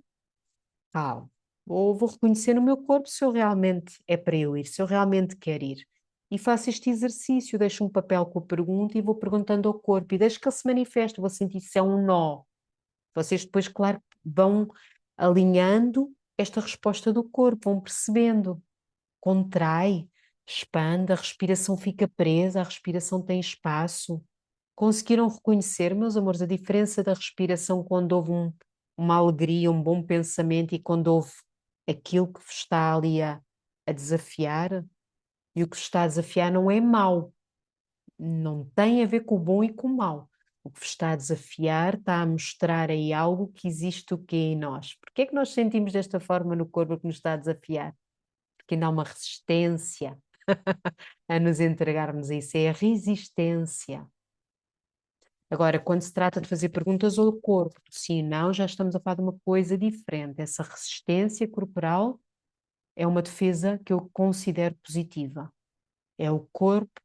calma. Ou vou reconhecer no meu corpo se eu realmente é para eu ir, se eu realmente quero ir. E faço este exercício, deixo um papel com a pergunta e vou perguntando ao corpo e deixo que ele se manifeste, vou sentir se é um nó. Vocês depois, claro, vão alinhando esta resposta do corpo, vão percebendo. Contrai, expande, a respiração fica presa, a respiração tem espaço. Conseguiram reconhecer, meus amores, a diferença da respiração quando houve uma alegria, um bom pensamento e quando houve aquilo que vos está ali a desafiar? E o que vos está a desafiar não é mau, não tem a ver com o bom e com o mau. O que vos está a desafiar está a mostrar aí algo que existe o quê em nós. Porquê é que nós sentimos desta forma no corpo que nos está a desafiar? Porque ainda há uma resistência a nos entregarmos a isso, é a resistência. Agora, quando se trata de fazer perguntas ao corpo, sim e não, já estamos a falar de uma coisa diferente. Essa resistência corporal é uma defesa que eu considero positiva. É o corpo,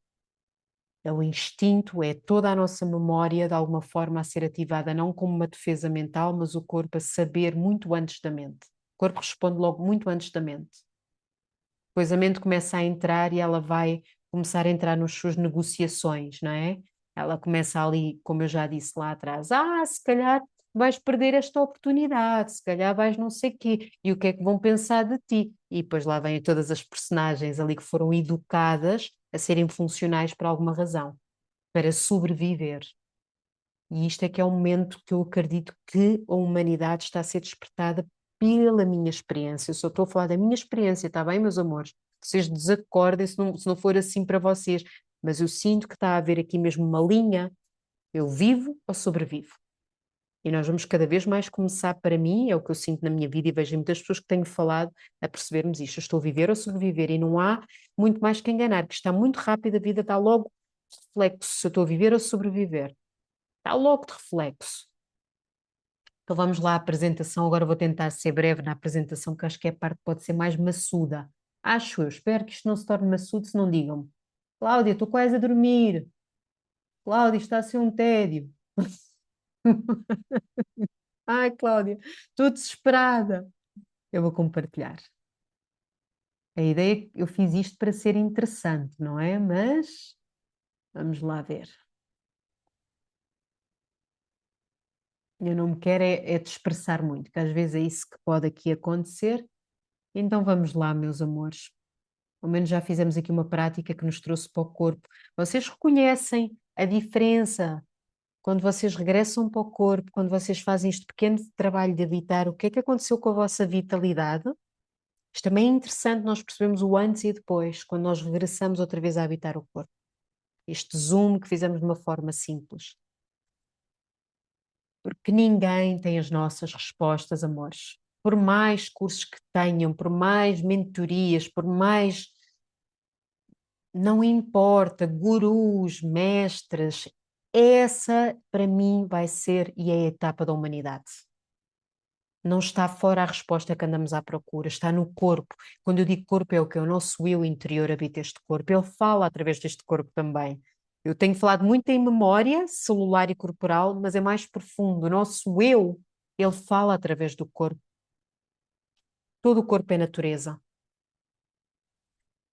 é o instinto, é toda a nossa memória de alguma forma a ser ativada, não como uma defesa mental, mas o corpo a saber muito antes da mente. O corpo responde logo muito antes da mente. Depois a mente começa a entrar e ela vai começar a entrar nas suas negociações, não é? Ela começa ali, como eu já disse lá atrás, se calhar vais perder esta oportunidade, se calhar vais não sei quê, e o que é que vão pensar de ti? E depois lá vêm todas as personagens ali que foram educadas a serem funcionais por alguma razão, para sobreviver. E isto é que é o momento que eu acredito que a humanidade está a ser despertada pela minha experiência. Eu só estou a falar da minha experiência, está bem, meus amores? Vocês desacordem se não for assim para vocês. Mas eu sinto que está a haver aqui mesmo uma linha. Eu vivo ou sobrevivo? E nós vamos cada vez mais começar, para mim, é o que eu sinto na minha vida e vejo em muitas pessoas que tenho falado, a percebermos isto. Eu estou a viver ou sobreviver e não há muito mais que enganar, que está muito rápido, a vida está logo reflexo se eu estou a viver ou sobreviver. Está logo de reflexo. Então vamos lá à apresentação. Agora vou tentar ser breve na apresentação, que acho que é a parte que pode ser mais maçuda. Acho eu, espero que isto não se torne maçudo, se não digam-me. Cláudia, estou quase a dormir. Cláudia, está a ser um tédio. Ai, Cláudia, estou desesperada. Eu vou compartilhar. A ideia é que eu fiz isto para ser interessante, não é? Mas vamos lá ver. Eu não me quero é dispersar muito, que às vezes é isso que pode aqui acontecer. Então vamos lá, meus amores. Ao menos já fizemos aqui uma prática que nos trouxe para o corpo. Vocês reconhecem a diferença quando vocês regressam para o corpo, quando vocês fazem este pequeno trabalho de habitar, o que é que aconteceu com a vossa vitalidade? Isto também é interessante nós percebemos o antes e depois, quando nós regressamos outra vez a habitar o corpo. Este zoom que fizemos de uma forma simples. Porque ninguém tem as nossas respostas, amores. Por mais cursos que tenham, por mais mentorias, por mais não importa, gurus, mestres, essa para mim vai ser e é a etapa da humanidade. Não está fora a resposta que andamos à procura, está no corpo. Quando eu digo corpo, é o que? O nosso eu interior habita este corpo. Ele fala através deste corpo também. Eu tenho falado muito em memória celular e corporal, mas é mais profundo. O nosso eu, ele fala através do corpo. Todo o corpo é natureza.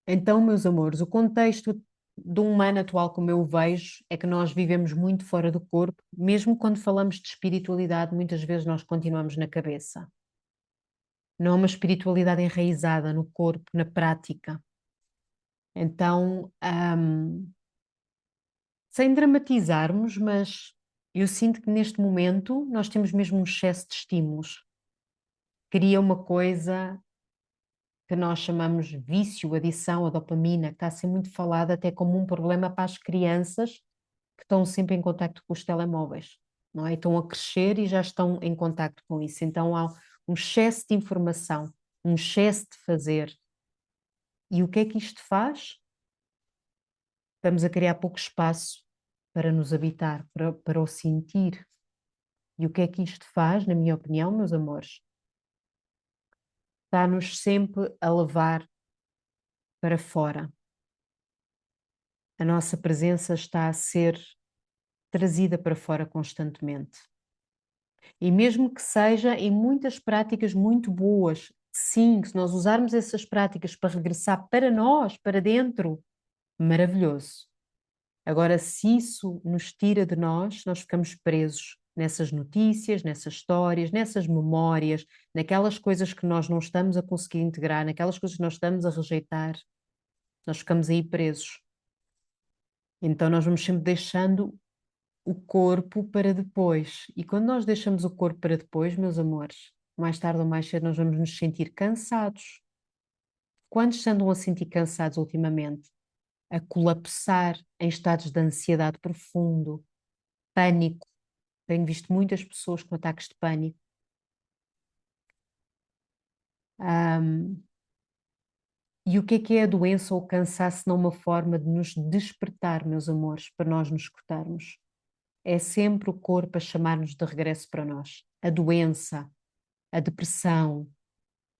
Então, meus amores, o contexto do humano atual, como eu o vejo, é que nós vivemos muito fora do corpo, mesmo quando falamos de espiritualidade, muitas vezes nós continuamos na cabeça. Não é uma espiritualidade enraizada no corpo, na prática. Então, sem dramatizarmos, mas eu sinto que neste momento nós temos mesmo um excesso de estímulos. Cria uma coisa que nós chamamos vício, adição à dopamina, que está a ser muito falada até como um problema para as crianças que estão sempre em contacto com os telemóveis, não é? Estão a crescer e já estão em contacto com isso. Então há um excesso de informação, um excesso de fazer. E o que é que isto faz? Estamos a criar pouco espaço para nos habitar, para o sentir. E o que é que isto faz, na minha opinião, meus amores? está-nos sempre a levar para fora. A nossa presença está a ser trazida para fora constantemente. E mesmo que seja em muitas práticas muito boas, sim, se nós usarmos essas práticas para regressar para nós, para dentro, maravilhoso. Agora, se isso nos tira de nós, nós ficamos presos nessas notícias, nessas histórias, nessas memórias, naquelas coisas que nós não estamos a conseguir integrar, naquelas coisas que nós estamos a rejeitar, nós ficamos aí presos. Então, nós vamos sempre deixando o corpo para depois. E quando nós deixamos o corpo para depois, meus amores, mais tarde ou mais cedo nós vamos nos sentir cansados. Quantos se andam a sentir cansados ultimamente? A colapsar em estados de ansiedade profundo, pânico. Tenho visto muitas pessoas com ataques de pânico. E o que é a doença ou o cansaço, não uma forma de nos despertar, meus amores, para nós nos escutarmos? É sempre o corpo a chamar-nos de regresso para nós. A doença, a depressão,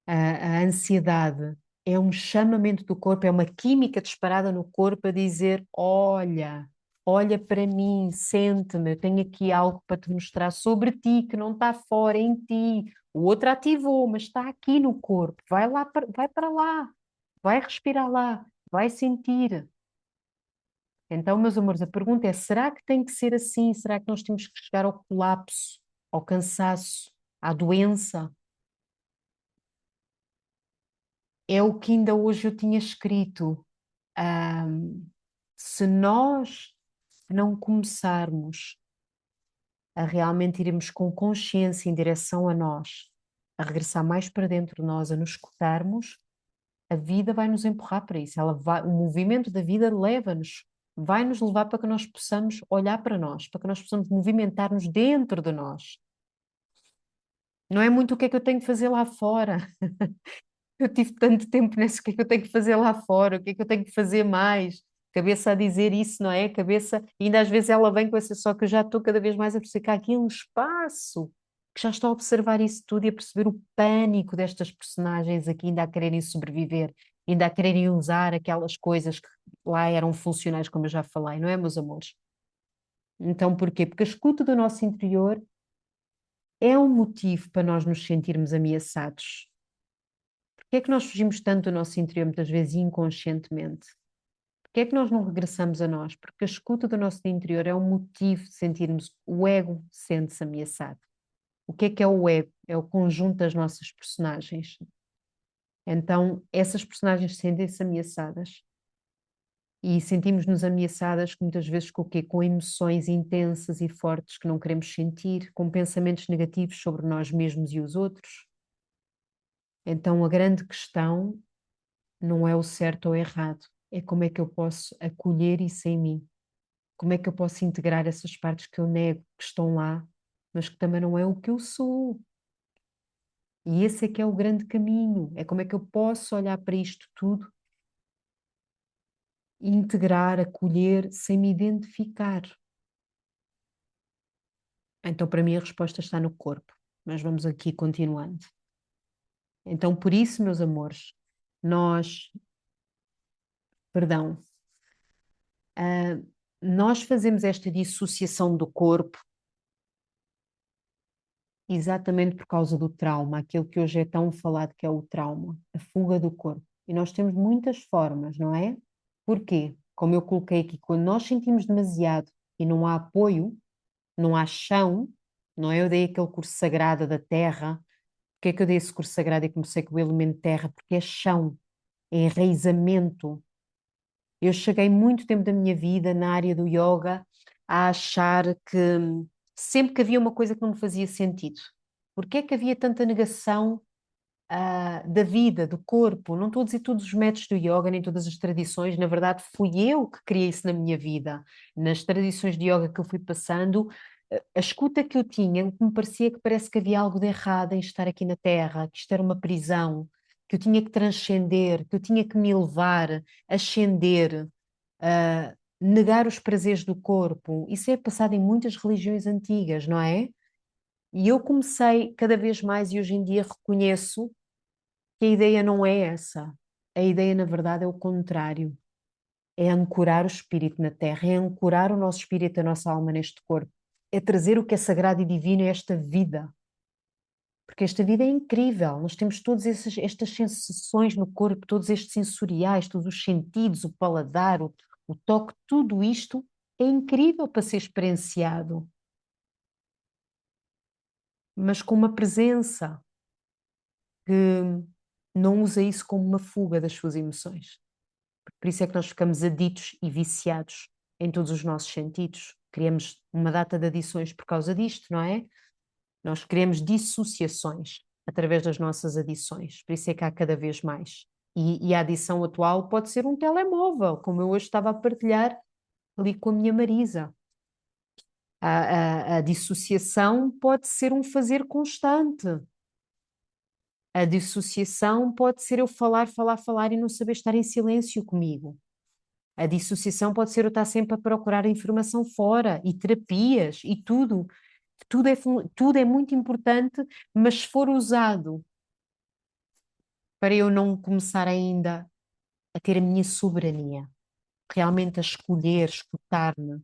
a ansiedade, é um chamamento do corpo, é uma química disparada no corpo a dizer: olha, olha para mim, sente-me, eu tenho aqui algo para te mostrar sobre ti, que não está fora, em ti. O outro ativou, mas está aqui no corpo. Vai lá, vai para lá, vai respirar lá, vai sentir. Então, meus amores, a pergunta é: será que tem que ser assim? Será que nós temos que chegar ao colapso, ao cansaço, à doença? É o que ainda hoje eu tinha escrito. Ahm, Se nós não começarmos a realmente irmos com consciência em direção a nós, a regressar mais para dentro de nós, a nos escutarmos, a vida vai nos empurrar para isso. O movimento da vida leva-nos, vai nos levar para que nós possamos olhar para nós, para que nós possamos movimentar-nos dentro de nós. Não é muito o que é que eu tenho que fazer lá fora. Eu tive tanto tempo nesse, o que é que eu tenho que fazer lá fora? O que é que eu tenho que fazer mais? Cabeça a dizer isso, não é? Cabeça, ainda às vezes ela vem com essa, só que eu já estou cada vez mais a perceber que há aqui um espaço, que já estou a observar isso tudo e a perceber o pânico destas personagens aqui ainda a quererem sobreviver, ainda a quererem usar aquelas coisas que lá eram funcionais, como eu já falei, não é, meus amores? Então, porquê? Porque a escuta do nosso interior é um motivo para nós nos sentirmos ameaçados. Porquê é que nós fugimos tanto do nosso interior, muitas vezes inconscientemente? Porquê é que nós não regressamos a nós? Porque a escuta do nosso interior é um motivo de sentirmos o ego sente-se ameaçado. O que é o ego? É o conjunto das nossas personagens. Então, essas personagens sentem-se ameaçadas e sentimos-nos ameaçadas muitas vezes com o quê? Com emoções intensas e fortes que não queremos sentir, com pensamentos negativos sobre nós mesmos e os outros. Então, a grande questão não é o certo ou errado, é como é que eu posso acolher isso em mim. Como é que eu posso integrar essas partes que eu nego, que estão lá, mas que também não é o que eu sou? E esse é que é o grande caminho. É como é que eu posso olhar para isto tudo e integrar, acolher, sem me identificar. Então, para mim, a resposta está no corpo. Mas vamos aqui continuando. Então, por isso, meus amores, nós, perdão, ah, nós fazemos esta dissociação do corpo exatamente por causa do trauma, aquilo que hoje é tão falado que é o trauma, a fuga do corpo. E nós temos muitas formas, não é? Porquê? Como eu coloquei aqui, quando nós sentimos demasiado e não há apoio, não há chão, não é? Eu dei aquele curso sagrado da terra. Porquê é que eu dei esse curso sagrado e comecei com o elemento terra? Porque é chão, é enraizamento. Eu cheguei muito tempo da minha vida na área do yoga a achar que sempre que havia uma coisa que não me fazia sentido. Porque é que havia tanta negação, da vida, do corpo? Não estou a dizer todos os métodos do yoga, nem todas as tradições, na verdade fui eu que criei isso na minha vida. Nas tradições de yoga que eu fui passando, a escuta que eu tinha, me parecia que parece que havia algo de errado em estar aqui na Terra, que isto era uma prisão, que eu tinha que transcender, que eu tinha que me elevar, ascender, negar os prazeres do corpo. Isso é passado em muitas religiões antigas, não é? E eu comecei cada vez mais, e hoje em dia reconheço que a ideia não é essa. A ideia, na verdade, é o contrário. É ancorar o espírito na terra, é ancorar o nosso espírito, a nossa alma neste corpo. É trazer o que é sagrado e divino a esta vida. Porque esta vida é incrível. Nós temos todas estas sensações no corpo, todos estes sensoriais, todos os sentidos, o paladar, o toque, tudo isto é incrível para ser experienciado. Mas com uma presença que não usa isso como uma fuga das suas emoções. Por isso é que nós ficamos aditos e viciados em todos os nossos sentidos. Criamos uma data de adições por causa disto, não é? Nós criamos dissociações através das nossas adições. Por isso é que há cada vez mais. E a adição atual pode ser um telemóvel, como eu hoje estava a partilhar ali com a minha Marisa. A dissociação pode ser um fazer constante. A dissociação pode ser eu falar, falar, falar e não saber estar em silêncio comigo. A dissociação pode ser eu estar sempre a procurar informação fora e terapias e tudo. Tudo é muito importante, mas se for usado para eu não começar ainda a ter a minha soberania, realmente a escolher, escutar-me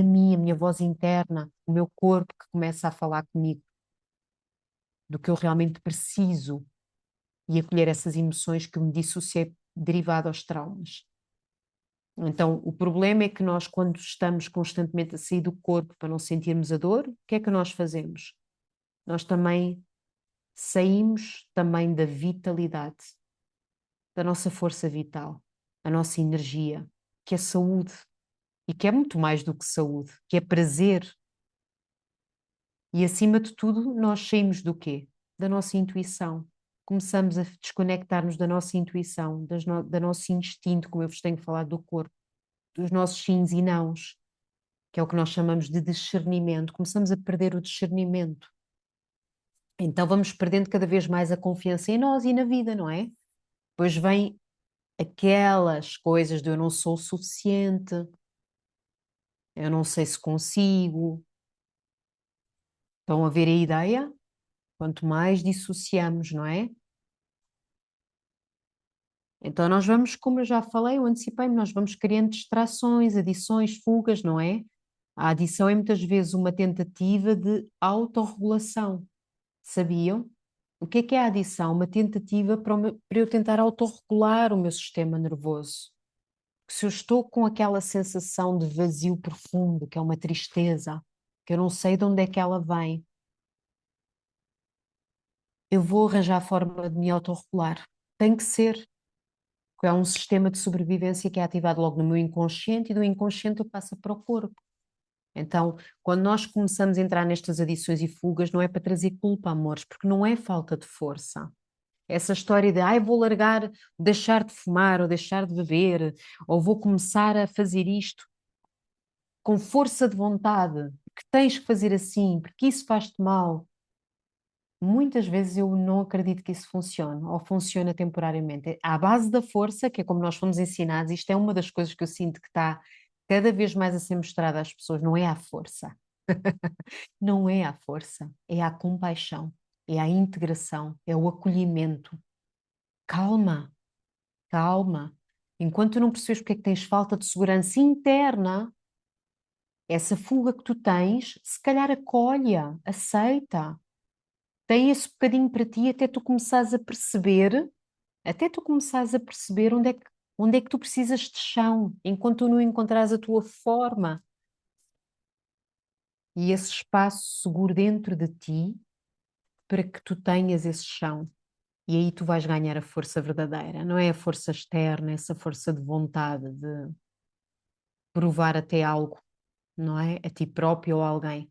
a mim, a minha voz interna, o meu corpo que começa a falar comigo do que eu realmente preciso e acolher essas emoções que me dissociei derivado aos traumas. Então, o problema é que nós, quando estamos constantemente a sair do corpo para não sentirmos a dor, o que é que nós fazemos? Nós também saímos também da vitalidade, da nossa força vital, a nossa energia, que é saúde, e que é muito mais do que saúde, que é prazer. E acima de tudo, nós saímos do quê? Da nossa intuição. Começamos a desconectar-nos da nossa intuição, da nosso instinto, como eu vos tenho falado do corpo, dos nossos sims e nãos, que é o que nós chamamos de discernimento. Começamos a perder o discernimento. Então vamos perdendo cada vez mais a confiança em nós e na vida, não é? Depois vem aquelas coisas de eu não sou o suficiente, eu não sei se consigo. Estão a ver a ideia? Quanto mais dissociamos, não é? Então nós vamos, como eu já falei, eu antecipei-me, nós vamos criando distrações, adições, fugas, não é? A adição é muitas vezes uma tentativa de autorregulação. Sabiam? O que é a adição? Uma tentativa para eu tentar autorregular o meu sistema nervoso. Se eu estou com aquela sensação de vazio profundo, que é uma tristeza, que eu não sei de onde é que ela vem, eu vou arranjar a forma de me autorregular. Tem que ser, porque é um sistema de sobrevivência que é ativado logo no meu inconsciente e do inconsciente eu passo para o corpo. Então, quando nós começamos a entrar nestas adições e fugas, não é para trazer culpa, amores, porque não é falta de força. Essa história de, vou largar, deixar de fumar ou deixar de beber, ou vou começar a fazer isto com força de vontade, que tens que fazer assim, porque isso faz-te mal. Muitas vezes eu não acredito que isso funcione, ou funciona temporariamente. À base da força, que é como nós fomos ensinados, isto é uma das coisas que eu sinto que está cada vez mais a ser mostrada às pessoas, não é a força. Não é a força, é a compaixão, é a integração, é o acolhimento. Calma, calma. Enquanto tu não percebes porque é que tens falta de segurança interna, essa fuga que tu tens, se calhar acolha, aceita. Tem esse bocadinho para ti até tu começares a perceber onde é que tu precisas de chão, enquanto tu não encontrares a tua forma e esse espaço seguro dentro de ti para que tu tenhas esse chão. E aí tu vais ganhar a força verdadeira, não é a força externa, essa força de vontade de provar até algo, não é? A ti próprio ou a alguém.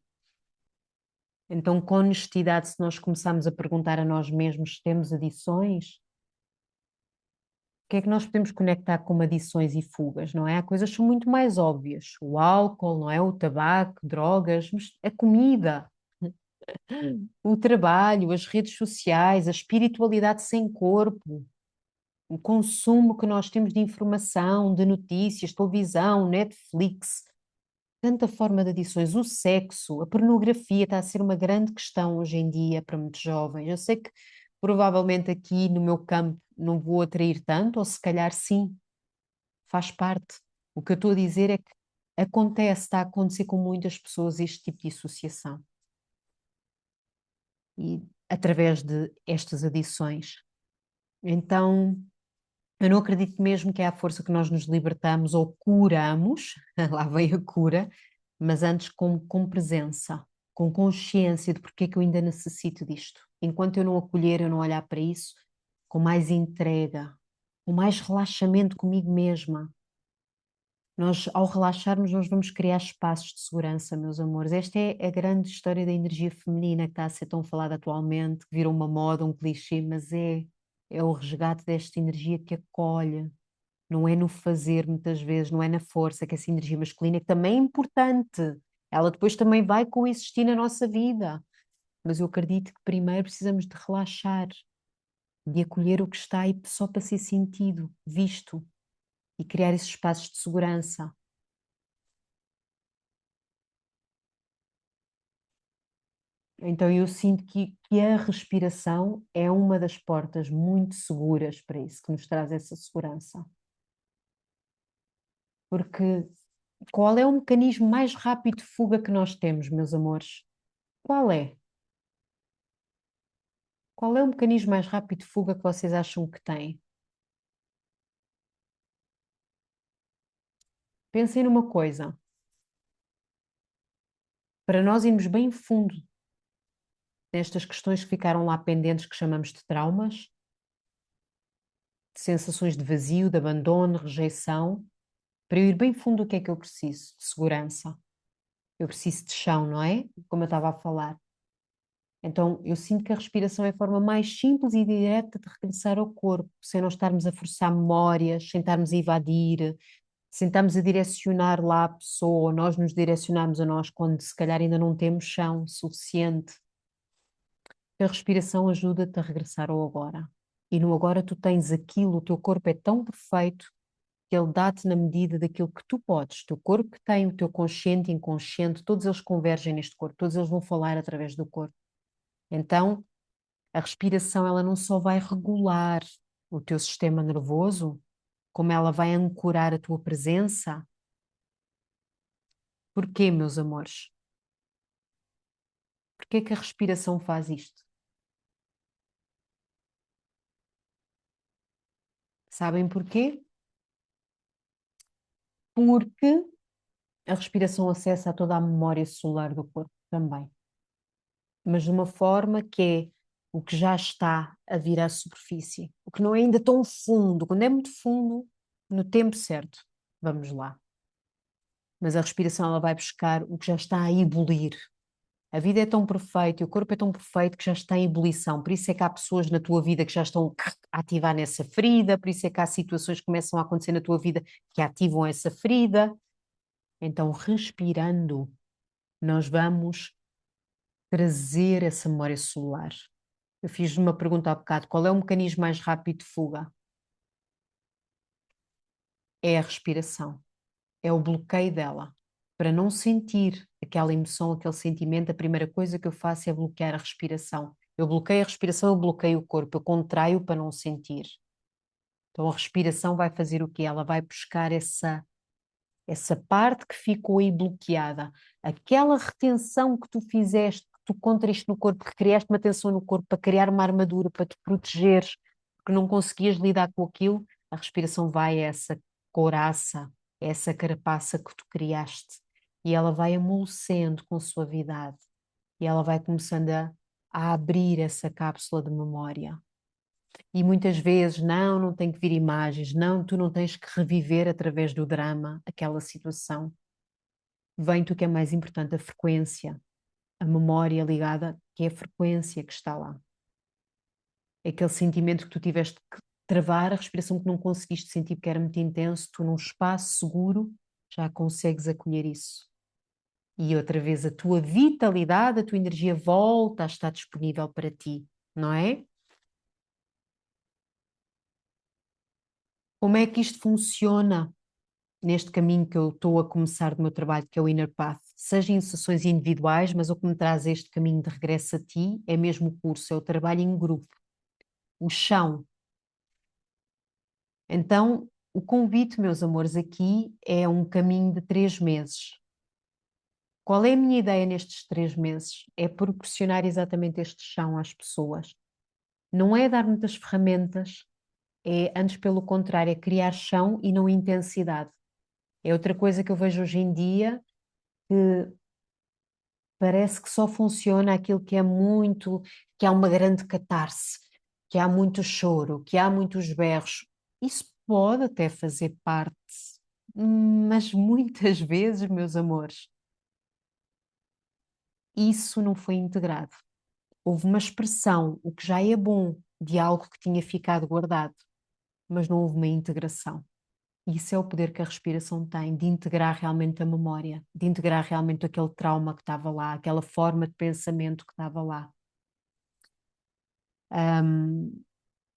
Então, com honestidade, se nós começarmos a perguntar a nós mesmos se temos adições, o que é que nós podemos conectar com adições e fugas, não é? Há coisas que são muito mais óbvias. O álcool, não é? O tabaco, drogas, mas a comida, o trabalho, as redes sociais, a espiritualidade sem corpo, o consumo que nós temos de informação, de notícias, televisão, Netflix, tanta forma de adições, o sexo, a pornografia está a ser uma grande questão hoje em dia para muitos jovens. Eu sei que provavelmente aqui no meu campo não vou atrair tanto, ou se calhar sim, faz parte. O que eu estou a dizer é que acontece, está a acontecer com muitas pessoas este tipo de associação. E através de estas adições. Então, eu não acredito mesmo que é a força que nós nos libertamos ou curamos, lá vem a cura, mas antes com presença, com consciência de porque é que eu ainda necessito disto. Enquanto eu não acolher, eu não olhar para isso, com mais entrega, com mais relaxamento comigo mesma. Nós, ao relaxarmos, nós vamos criar espaços de segurança, meus amores. Esta é a grande história da energia feminina que está a ser tão falada atualmente, que virou uma moda, um clichê, mas é o resgate desta energia que acolhe. Não é no fazer, muitas vezes, não é na força, que essa energia masculina que também é importante. Ela depois também vai coexistir na nossa vida. Mas eu acredito que primeiro precisamos de relaxar, de acolher o que está aí só para ser sentido, visto e criar esses espaços de segurança. Então eu sinto que a respiração é uma das portas muito seguras para isso, que nos traz essa segurança. Porque qual é o mecanismo mais rápido de fuga que nós temos, meus amores? Qual é? Qual é o mecanismo mais rápido de fuga que vocês acham que têm? Pensem numa coisa. Para nós irmos bem fundo nestas questões que ficaram lá pendentes, que chamamos de traumas, de sensações de vazio, de abandono, rejeição, para eu ir bem fundo, o que é que eu preciso? De segurança. Eu preciso de chão, não é? Como eu estava a falar. Então, eu sinto que a respiração é a forma mais simples e direta de regressar ao corpo, sem nós estarmos a forçar memórias, sem estarmos a evadir, sem estarmos a direcionar lá a pessoa, nós nos direcionamos a nós quando se calhar ainda não temos chão suficiente. A respiração ajuda-te a regressar ao agora. E no agora tu tens aquilo, o teu corpo é tão perfeito que ele dá-te na medida daquilo que tu podes. O teu corpo que tem, o teu consciente, inconsciente, todos eles convergem neste corpo, todos eles vão falar através do corpo. Então, a respiração, ela não só vai regular o teu sistema nervoso, como ela vai ancorar a tua presença. Porquê, meus amores? Porquê que a respiração faz isto? Sabem porquê? Porque a respiração acessa a toda a memória celular do corpo também, mas de uma forma que é o que já está a vir à superfície, o que não é ainda tão fundo. Quando é muito fundo, no tempo certo, vamos lá. Mas a respiração ela vai buscar o que já está a ebulir. A vida é tão perfeita e o corpo é tão perfeito que já está em ebulição. Por isso é que há pessoas na tua vida que já estão a ativar nessa ferida, por isso é que há situações que começam a acontecer na tua vida que ativam essa ferida. Então, respirando, nós vamos trazer essa memória celular. Eu fiz uma pergunta há bocado: qual é o mecanismo mais rápido de fuga? É a respiração, é o bloqueio dela. Para não sentir aquela emoção, aquele sentimento, a primeira coisa que eu faço é bloquear a respiração. Eu bloqueio a respiração, eu bloqueio o corpo, eu contraio para não sentir. Então a respiração vai fazer o quê? Ela vai buscar essa parte que ficou aí bloqueada. Aquela retenção que tu fizeste, que tu contraíste no corpo, que criaste uma tensão no corpo para criar uma armadura, para te protegeres, porque não conseguias lidar com aquilo, a respiração vai a essa couraça, a essa carapaça que tu criaste. E ela vai amolecendo com suavidade. E ela vai começando a abrir essa cápsula de memória. E muitas vezes, não, não tem que vir imagens, não, tu não tens que reviver através do drama aquela situação. Vem-te o que é mais importante, a frequência, a memória ligada, que é a frequência que está lá. É aquele sentimento que tu tiveste que travar, a respiração que não conseguiste sentir porque era muito intenso, tu num espaço seguro já consegues acolher isso. E outra vez a tua vitalidade, a tua energia volta a estar disponível para ti, não é? Como é que isto funciona neste caminho que eu estou a começar do meu trabalho, que é o Inner Path? Seja em sessões individuais, mas o que me traz este caminho de regresso a ti é mesmo o curso, é o trabalho em grupo. o chão. Então, o convite, meus amores, aqui é um caminho de 3 meses. Qual é a minha ideia nestes 3 meses? É proporcionar exatamente este chão às pessoas. Não é dar muitas ferramentas, é antes pelo contrário, é criar chão e não intensidade. É outra coisa que eu vejo hoje em dia, que parece que só funciona aquilo que é muito, que há uma grande catarse, que há muito choro, que há muitos berros. Isso pode até fazer parte, mas muitas vezes, meus amores, isso não foi integrado. Houve uma expressão, o que já é bom, de algo que tinha ficado guardado, mas não houve uma integração. Isso é o poder que a respiração tem, de integrar realmente a memória, de integrar realmente aquele trauma que estava lá, aquela forma de pensamento que estava lá.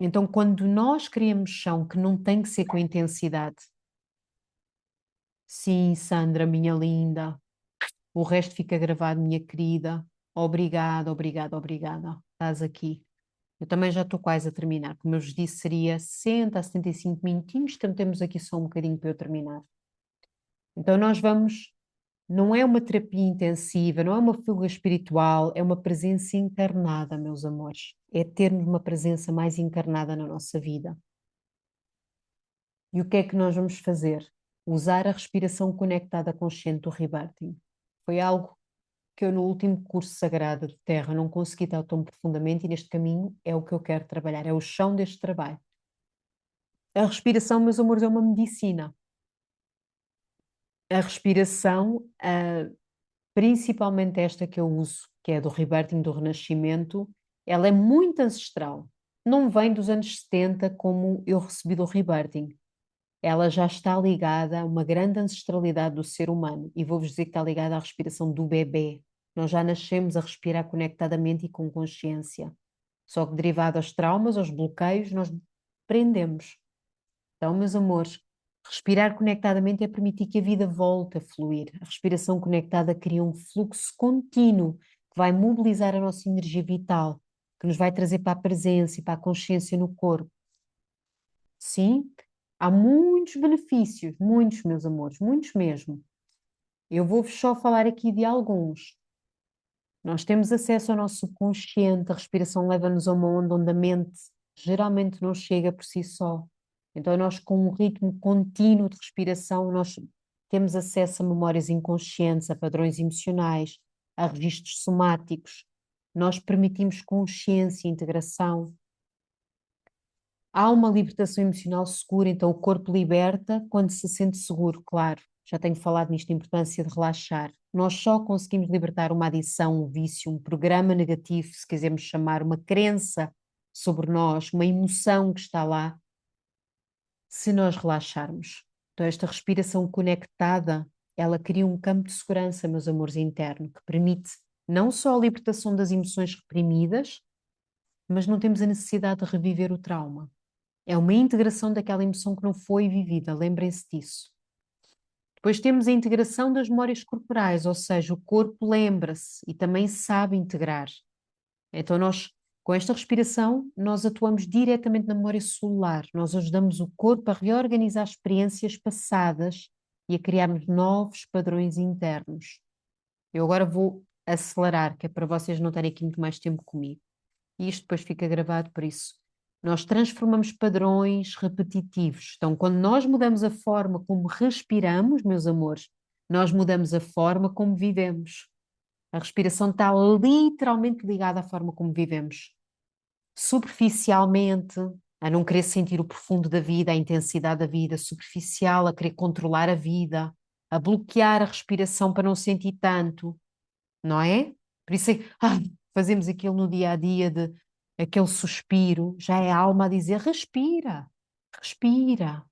Então, quando nós criamos chão que não tem que ser com intensidade, sim, Sandra, minha linda, o resto fica gravado, minha querida. Obrigada, obrigada, obrigada. Estás aqui. Eu também já estou quase a terminar. Como eu vos disse, seria 60 a 75 minutinhos, então temos aqui só um bocadinho para eu terminar. Então nós vamos, não é uma terapia intensiva, não é uma fuga espiritual, é uma presença encarnada, meus amores. É termos uma presença mais encarnada na nossa vida. E o que é que nós vamos fazer? Usar a respiração conectada consciente do Rebirthing. Foi algo que eu no último curso sagrado de Terra não consegui estar tão profundamente e neste caminho é o que eu quero trabalhar, é o chão deste trabalho. A respiração, meus amores, é uma medicina. A respiração, principalmente esta que eu uso, que é do Rebirthing do Renascimento, ela é muito ancestral. Não vem dos anos 70 como eu recebi do Rebirthing. Ela já está ligada a uma grande ancestralidade do ser humano. E vou-vos dizer que está ligada à respiração do bebê. Nós já nascemos a respirar conectadamente e com consciência. Só que derivado aos traumas, aos bloqueios, nós prendemos. Então, meus amores, respirar conectadamente é permitir que a vida volte a fluir. A respiração conectada cria um fluxo contínuo que vai mobilizar a nossa energia vital, que nos vai trazer para a presença e para a consciência no corpo. Sim, há muitos benefícios, muitos, meus amores, muitos mesmo. Eu vou-vos só falar aqui de alguns. Nós temos acesso ao nosso subconsciente, a respiração leva-nos a uma onda onde a mente geralmente não chega por si só. Então, nós, com um ritmo contínuo de respiração, nós temos acesso a memórias inconscientes, a padrões emocionais, a registros somáticos. Nós permitimos consciência e integração. Há uma libertação emocional segura, então o corpo liberta quando se sente seguro, claro. Já tenho falado nisto, a importância de relaxar. Nós só conseguimos libertar uma adição, um vício, um programa negativo, se quisermos chamar, uma crença sobre nós, uma emoção que está lá, se nós relaxarmos. Então, esta respiração conectada, ela cria um campo de segurança, meus amores, interno, que permite não só a libertação das emoções reprimidas, mas não temos a necessidade de reviver o trauma. É uma integração daquela emoção que não foi vivida, lembrem-se disso. Depois temos a integração das memórias corporais, ou seja, o corpo lembra-se e também sabe integrar. Então nós, com esta respiração, nós atuamos diretamente na memória celular, nós ajudamos o corpo a reorganizar experiências passadas e a criarmos novos padrões internos. Eu agora vou acelerar, que é para vocês não terem aqui muito mais tempo comigo. E isto depois fica gravado, por isso. Nós transformamos padrões repetitivos. Então, quando nós mudamos a forma como respiramos, meus amores, nós mudamos a forma como vivemos. A respiração está literalmente ligada à forma como vivemos. Superficialmente, a não querer sentir o profundo da vida, a intensidade da vida, superficial, a querer controlar a vida, a bloquear a respiração para não sentir tanto, não é? Por isso é que fazemos aquilo no dia a dia de aquele suspiro, já é a alma a dizer respira, respira.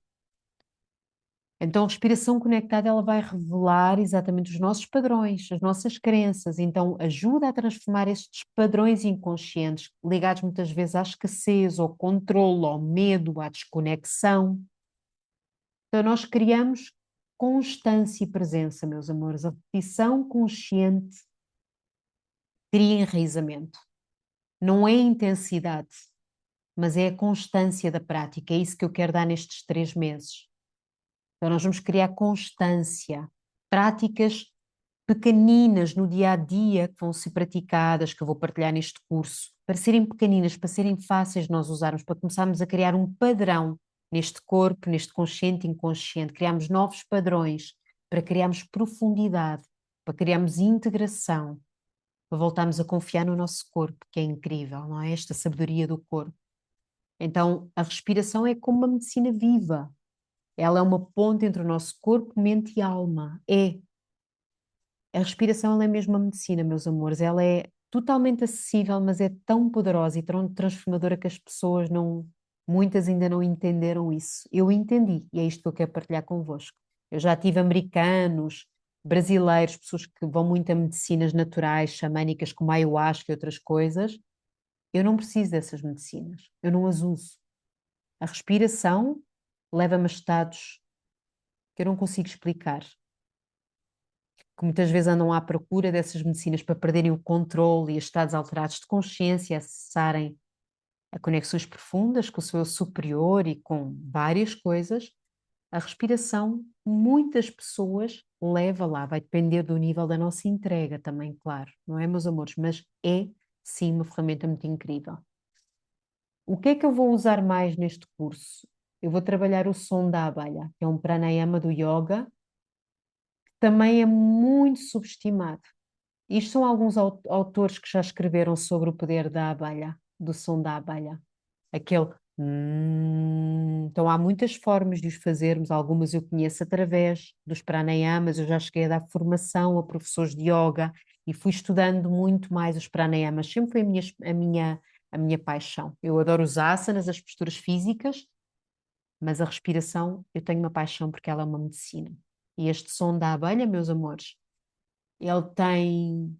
Então a respiração conectada ela vai revelar exatamente os nossos padrões, as nossas crenças, então ajuda a transformar estes padrões inconscientes, ligados muitas vezes à escassez, ao controle, ao medo, à desconexão. Então nós criamos constância e presença, meus amores, a repetição consciente cria enraizamento. Não é intensidade. mas é a constância da prática, é isso que eu quero dar nestes 3 meses. Então nós vamos criar constância, práticas pequeninas no dia a dia que vão ser praticadas, que eu vou partilhar neste curso, para serem pequeninas, para serem fáceis de nós usarmos, para começarmos a criar um padrão neste corpo, neste consciente e inconsciente, criarmos novos padrões, para criarmos profundidade, para criarmos integração, para voltarmos a confiar no nosso corpo, que é incrível, não é? Esta sabedoria do corpo. Então, a respiração é como uma medicina viva. Ela é uma ponte entre o nosso corpo, mente e alma. A respiração ela é mesmo uma medicina, meus amores. Ela é totalmente acessível, mas é tão poderosa e tão transformadora que as pessoas não, muitas ainda não entenderam isso. Eu entendi e é isto que eu quero partilhar convosco. Eu já tive americanos, brasileiros, pessoas que vão muito a medicinas naturais, xamânicas, como a ayahuasca e outras coisas. Eu não preciso dessas medicinas, eu não as uso. A respiração leva-me a estados que eu não consigo explicar, que muitas vezes andam à procura dessas medicinas para perderem o controle e estados alterados de consciência, acessarem a conexões profundas com o seu eu superior e com várias coisas. A respiração, muitas pessoas leva lá, vai depender do nível da nossa entrega também, claro, não é, meus amores? Mas é sim uma ferramenta muito incrível. O que é que eu vou usar mais neste curso? Eu vou trabalhar o som da abelha, que é um pranayama do yoga, que também é muito subestimado. Isto são alguns autores que já escreveram sobre o poder da abelha, do som da abelha. Aquele. Então há muitas formas de os fazermos, algumas eu conheço através dos pranayamas, eu já cheguei a dar formação a professores de yoga e fui estudando muito mais os pranayamas, sempre foi a minha paixão. Eu adoro os asanas, as posturas físicas, mas a respiração eu tenho uma paixão porque ela é uma medicina. E este som da abelha, meus amores, ele tem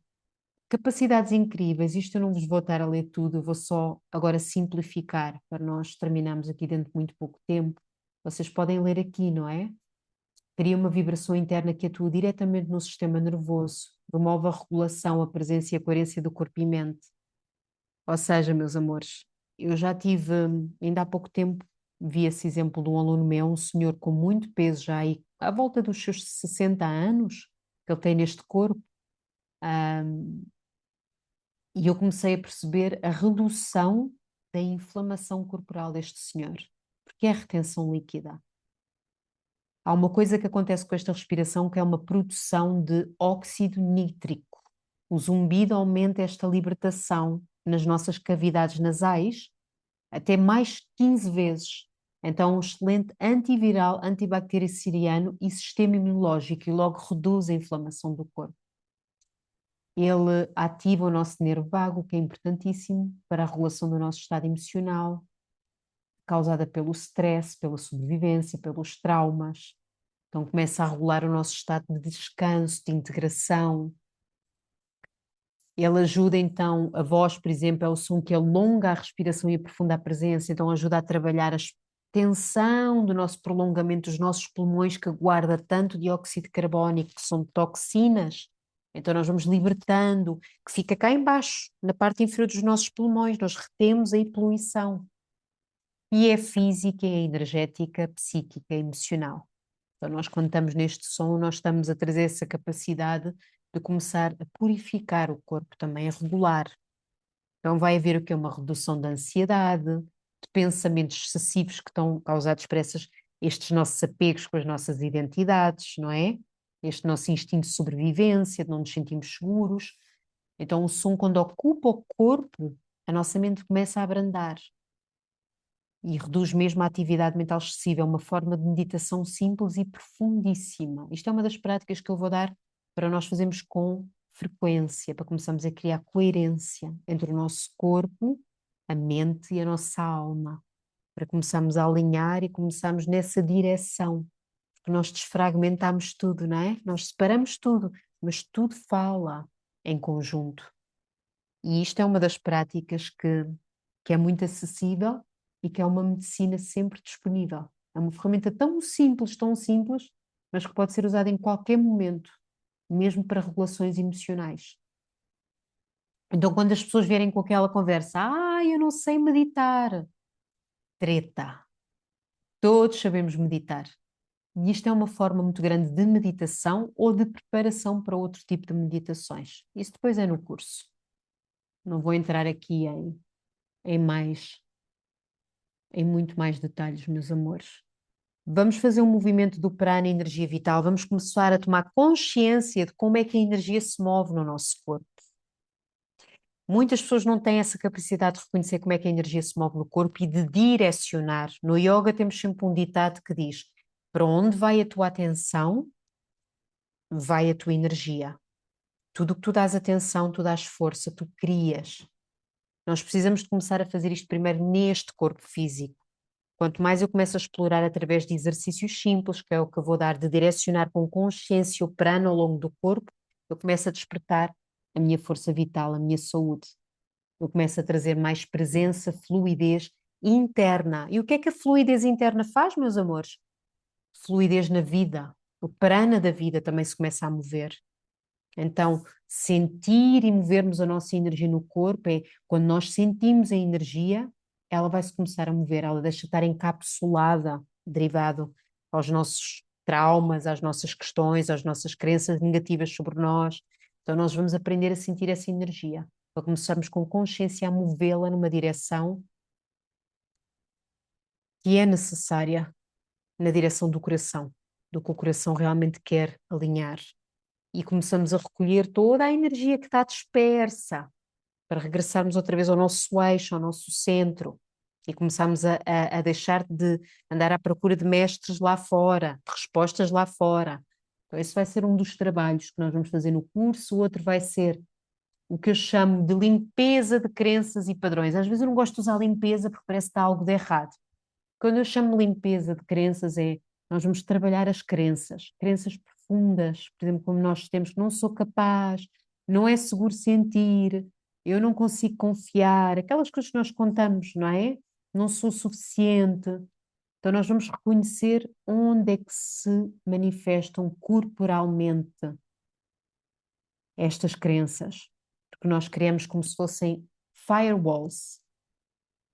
capacidades incríveis. Isto eu não vos vou estar a ler tudo, eu vou só agora simplificar para nós terminarmos aqui dentro de muito pouco tempo. Vocês podem ler aqui, não é? Cria uma vibração interna que atua diretamente no sistema nervoso, promove a regulação, a presença e a coerência do corpo e mente. Ou seja, meus amores, eu já tive, ainda há pouco tempo, vi esse exemplo de um aluno meu, um senhor com muito peso já aí, à volta dos seus 60 anos, que ele tem neste corpo, e eu comecei a perceber a redução da inflamação corporal deste senhor, porque é a retenção líquida. Há uma coisa que acontece com esta respiração que é uma produção de óxido nítrico. O zumbido aumenta esta libertação nas nossas cavidades nasais até mais 15 vezes. Então, um excelente antiviral, antibactericida e sistema imunológico e logo reduz a inflamação do corpo. Ele ativa o nosso nervo vago, que é importantíssimo para a regulação do nosso estado emocional, causada pelo stress, pela sobrevivência, pelos traumas. Então começa a regular o nosso estado de descanso, de integração. Ele ajuda então, a voz, por exemplo, é o som que alonga a respiração e aprofunda a presença, então ajuda a trabalhar a tensão do nosso prolongamento dos nossos pulmões, que guarda tanto dióxido de carbónico, que são toxinas. Então nós vamos libertando, que fica cá embaixo, na parte inferior dos nossos pulmões, nós retemos a poluição. E é física, é energética, psíquica, emocional. Então nós quando estamos neste som, nós estamos a trazer essa capacidade de começar a purificar o corpo também, a regular. Então vai haver o que é uma redução da ansiedade, de pensamentos excessivos que estão causados por estes nossos apegos com as nossas identidades, não é? Este nosso instinto de sobrevivência, de não nos sentimos seguros. Então o som, quando ocupa o corpo, a nossa mente começa a abrandar e reduz mesmo a atividade mental excessiva. É uma forma de meditação simples e profundíssima. Isto é uma das práticas que eu vou dar para nós fazermos com frequência, para começarmos a criar coerência entre o nosso corpo, a mente e a nossa alma, para começarmos a alinhar e começarmos nessa direção, porque nós desfragmentamos tudo, não é? Nós separamos tudo, mas tudo fala em conjunto. E isto é uma das práticas que é muito acessível e que é uma medicina sempre disponível. É uma ferramenta tão simples, mas que pode ser usada em qualquer momento, mesmo para regulações emocionais. Então, quando as pessoas vierem com aquela conversa, eu não sei meditar, treta. Todos sabemos meditar. E isto é uma forma muito grande de meditação ou de preparação para outro tipo de meditações. Isso depois é no curso. Não vou entrar aqui em mais, em muito mais detalhes, meus amores. Vamos fazer um movimento do prana, energia vital. Vamos começar a tomar consciência de como é que a energia se move no nosso corpo. Muitas pessoas não têm essa capacidade de reconhecer como é que a energia se move no corpo e de direcionar. No yoga temos sempre um ditado que diz: para onde vai a tua atenção, vai a tua energia. Tudo o que tu dás atenção, tu dás força, tu crias. Nós precisamos de começar a fazer isto primeiro neste corpo físico. Quanto mais eu começo a explorar através de exercícios simples, que é o que eu vou dar, de direcionar com consciência o prana ao longo do corpo, eu começo a despertar a minha força vital, a minha saúde. Eu começo a trazer mais presença, fluidez interna. E o que é que a fluidez interna faz, meus amores? Fluidez na vida. O prana da vida também se começa a mover. Então, sentir e movermos a nossa energia no corpo é quando nós sentimos a energia, ela vai se começar a mover, ela deixa de estar encapsulada, derivado aos nossos traumas, às nossas questões, às nossas crenças negativas sobre nós. Então, nós vamos aprender a sentir essa energia, para começarmos com consciência a movê-la numa direção que é necessária, na direção do que o coração realmente quer alinhar. E começamos a recolher toda a energia que está dispersa para regressarmos outra vez ao nosso eixo, ao nosso centro e começarmos a deixar de andar à procura de mestres lá fora, de respostas lá fora. Então, esse vai ser um dos trabalhos que nós vamos fazer no curso. O outro vai ser o que eu chamo de limpeza de crenças e padrões. Às vezes eu não gosto de usar limpeza porque parece que está algo de errado. Quando eu chamo limpeza de crenças é nós vamos trabalhar as crenças, crenças profundas, por exemplo, como nós temos que não sou capaz, não é seguro sentir, eu não consigo confiar, aquelas coisas que nós contamos, não é? Não sou suficiente. Então nós vamos reconhecer onde é que se manifestam corporalmente estas crenças, porque nós criamos como se fossem firewalls,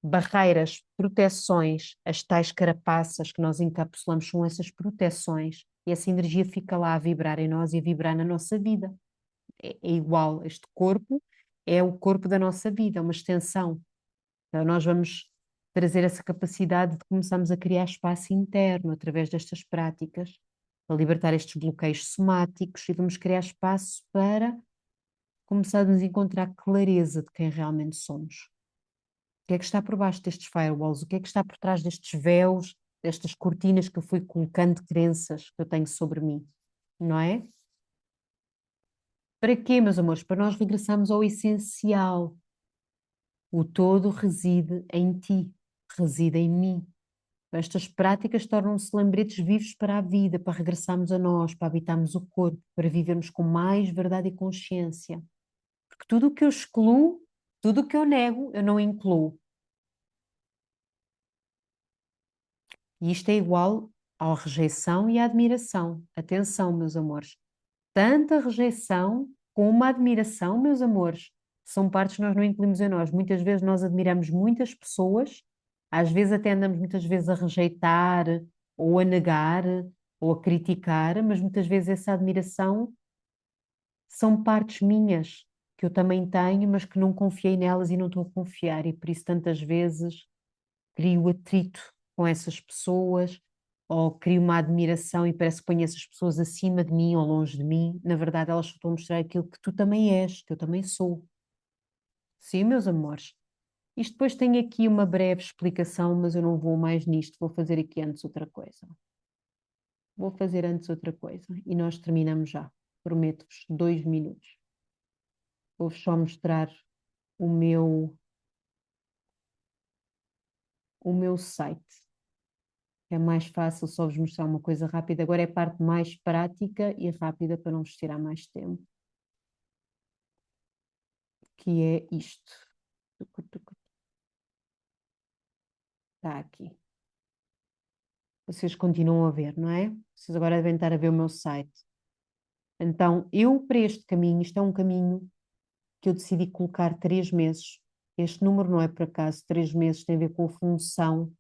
barreiras, proteções, as tais carapaças que nós encapsulamos são essas proteções e essa energia fica lá a vibrar em nós e a vibrar na nossa vida. É igual, este corpo é o corpo da nossa vida, é uma extensão. Então nós vamos trazer essa capacidade de começarmos a criar espaço interno através destas práticas, a libertar estes bloqueios somáticos e vamos criar espaço para começarmos a encontrar clareza de quem realmente somos. O que é que está por baixo destes firewalls? O que é que está por trás destes véus, destas cortinas que eu fui colocando de crenças que eu tenho sobre mim? Não é? Para quê, meus amores? Para nós regressarmos ao essencial. O todo reside em ti, reside em mim. Estas práticas tornam-se lembretes vivos para a vida, para regressarmos a nós, para habitarmos o corpo, para vivermos com mais verdade e consciência. Porque tudo o que eu excluo, tudo o que eu nego, eu não incluo. E isto é igual à rejeição e à admiração. Atenção, meus amores. Tanto a rejeição como a admiração, meus amores, são partes que nós não incluímos em nós. Muitas vezes nós admiramos muitas pessoas, às vezes até andamos muitas vezes a rejeitar, ou a negar, ou a criticar, mas muitas vezes essa admiração são partes minhas que eu também tenho, mas que não confiei nelas e não estou a confiar, e por isso tantas vezes crio atrito com essas pessoas, ou crio uma admiração e parece que ponho essas pessoas acima de mim ou longe de mim. Na verdade, elas só estão a mostrar aquilo que tu também és, que eu também sou. Sim, meus amores. Isto depois tem aqui uma breve explicação, mas eu não vou mais nisto, vou fazer aqui antes outra coisa. Vou fazer antes outra coisa e nós terminamos já. Prometo-vos 2 minutos. Vou-vos só mostrar o meu site. É mais fácil só vos mostrar uma coisa rápida. Agora é a parte mais prática e rápida para não vos tirar mais tempo. Que é isto. Está aqui. Vocês continuam a ver, não é? Vocês agora devem estar a ver o meu site. Então, eu para este caminho, isto é um caminho que eu decidi colocar 3 meses. Este número não é por acaso, 3 meses tem a ver com a função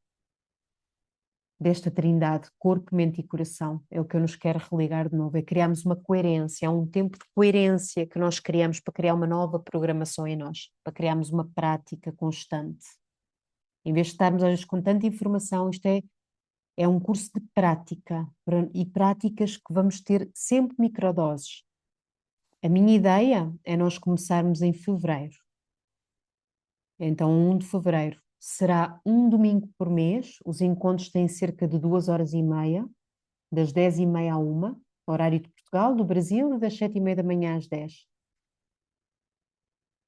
desta trindade, corpo, mente e coração. É o que eu nos quero religar de novo, é criarmos uma coerência, é um tempo de coerência que nós criamos para criar uma nova programação em nós, para criarmos uma prática constante. Em vez de estarmos às vezes com tanta informação, isto é um curso de prática e práticas que vamos ter sempre microdoses. A minha ideia é nós começarmos em fevereiro. Então, 1 de fevereiro será um domingo por mês. Os encontros têm cerca de 2 horas e meia, das 10h30 à 1, horário de Portugal, do Brasil, e das 7h30 da manhã às 10.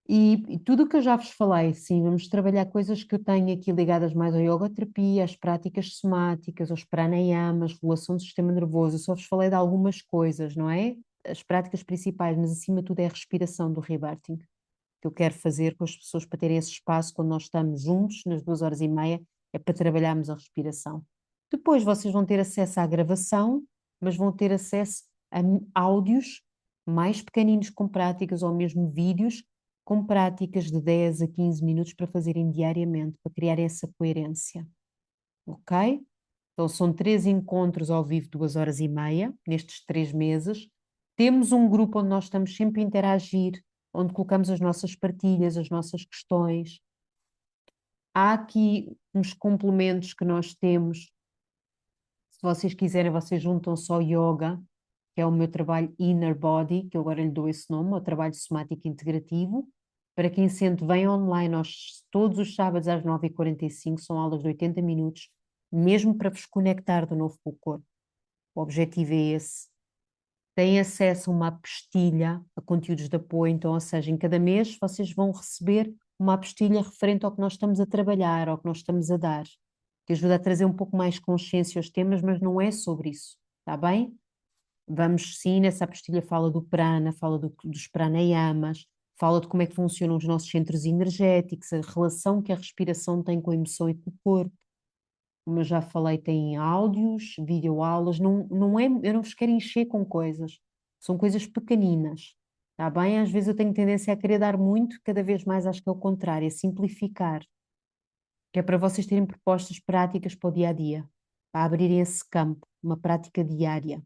E tudo o que eu já vos falei, sim, vamos trabalhar coisas que eu tenho aqui ligadas mais à yogoterapia, às práticas somáticas, aos pranayamas, regulação do sistema nervoso. Eu só vos falei de algumas coisas, não é? As práticas principais, mas acima de tudo é a respiração do rebirthing, que eu quero fazer com as pessoas para terem esse espaço quando nós estamos juntos, nas 2 horas e meia, é para trabalharmos a respiração. Depois vocês vão ter acesso à gravação, mas vão ter acesso a áudios mais pequeninos com práticas ou mesmo vídeos com práticas de 10 a 15 minutos para fazerem diariamente, para criar essa coerência. Ok? Então são 3 encontros ao vivo, 2 horas e meia, nestes 3 meses. Temos um grupo onde nós estamos sempre a interagir, onde colocamos as nossas partilhas, as nossas questões. Há aqui uns complementos que nós temos. Se vocês quiserem, vocês juntam só yoga, que é o meu trabalho Inner Body, que eu agora lhe dou esse nome, o trabalho somático integrativo. Para quem sente, vem online todos os sábados às 9h45, são aulas de 80 minutos, mesmo para vos conectar de novo com o corpo. O objetivo é esse. Têm acesso a uma apostila, a conteúdos de apoio, então, ou seja, em cada mês vocês vão receber uma apostila referente ao que nós estamos a trabalhar, ao que nós estamos a dar, que ajuda a trazer um pouco mais consciência aos temas, mas não é sobre isso, está bem? Vamos sim, nessa apostila fala do prana, fala dos pranayamas, fala de como é que funcionam os nossos centros energéticos, a relação que a respiração tem com a emoção e com o corpo. Como eu já falei, tem áudios, videoaulas, não é, eu não vos quero encher com coisas, são coisas pequeninas, está bem? Às vezes eu tenho tendência a querer dar muito, cada vez mais acho que é o contrário, é simplificar, que é para vocês terem propostas práticas para o dia a dia, para abrirem esse campo, uma prática diária.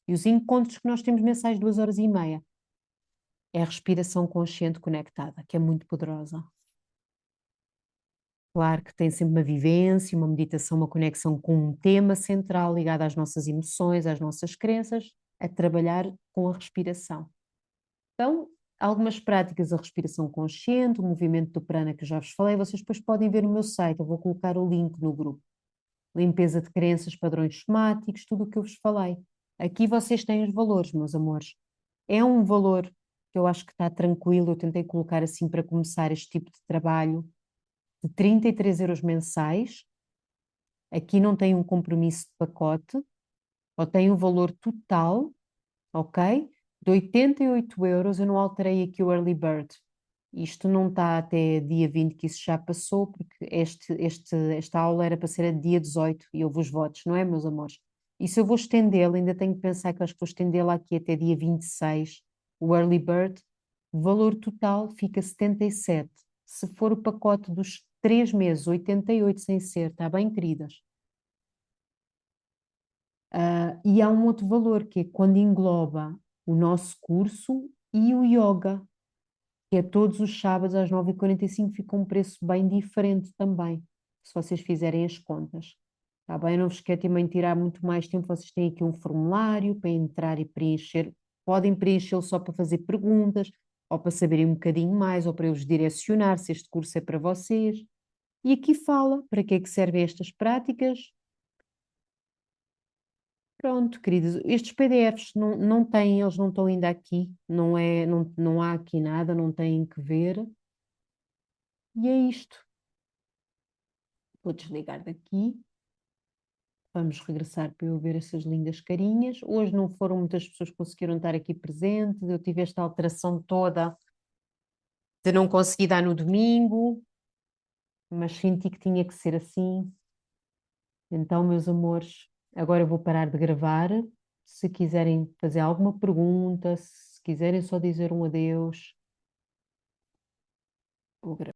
E os encontros que nós temos mensais, 2 horas e meia, é a respiração consciente conectada, que é muito poderosa. Claro que tem sempre uma vivência, uma meditação, uma conexão com um tema central ligado às nossas emoções, às nossas crenças, a trabalhar com a respiração. Então, algumas práticas, a respiração consciente, o movimento do prana que eu já vos falei, vocês depois podem ver no meu site, eu vou colocar o link no grupo. Limpeza de crenças, padrões somáticos, tudo o que eu vos falei. Aqui vocês têm os valores, meus amores. É um valor que eu acho que está tranquilo, eu tentei colocar assim para começar este tipo de trabalho, de 33 euros mensais. Aqui não tem um compromisso de pacote, ou tem um valor total, ok? De 88 euros, eu não alterei aqui o early bird. Isto não está até dia 20, que isso já passou, porque esta aula era para ser a dia 18 e houve os votos, não é, meus amores? E se eu vou estendê-la, ainda tenho que pensar que eu acho que vou estendê-la aqui até dia 26, o early bird, o valor total fica 77. Se for o pacote dos 3 meses, 88 sem ser, está bem, queridas? E há um outro valor que é quando engloba o nosso curso e o yoga, que é todos os sábados às 9h45, fica um preço bem diferente também, se vocês fizerem as contas. Está bem? Eu não vos quero também tirar muito mais tempo, vocês têm aqui um formulário para entrar e preencher. Podem preenchê-lo só para fazer perguntas, ou para saberem um bocadinho mais, ou para eu vos direcionar se este curso é para vocês. E aqui fala para que é que servem estas práticas. Pronto, queridos, estes PDFs não têm, eles não estão ainda aqui, não há aqui nada, não têm que ver. E é isto. Vou desligar daqui. Vamos regressar para eu ver essas lindas carinhas. Hoje não foram muitas pessoas que conseguiram estar aqui presentes. Eu tive esta alteração toda de não conseguir dar no domingo, mas senti que tinha que ser assim. Então, meus amores, agora eu vou parar de gravar. Se quiserem fazer alguma pergunta, se quiserem só dizer um adeus, vou gravar.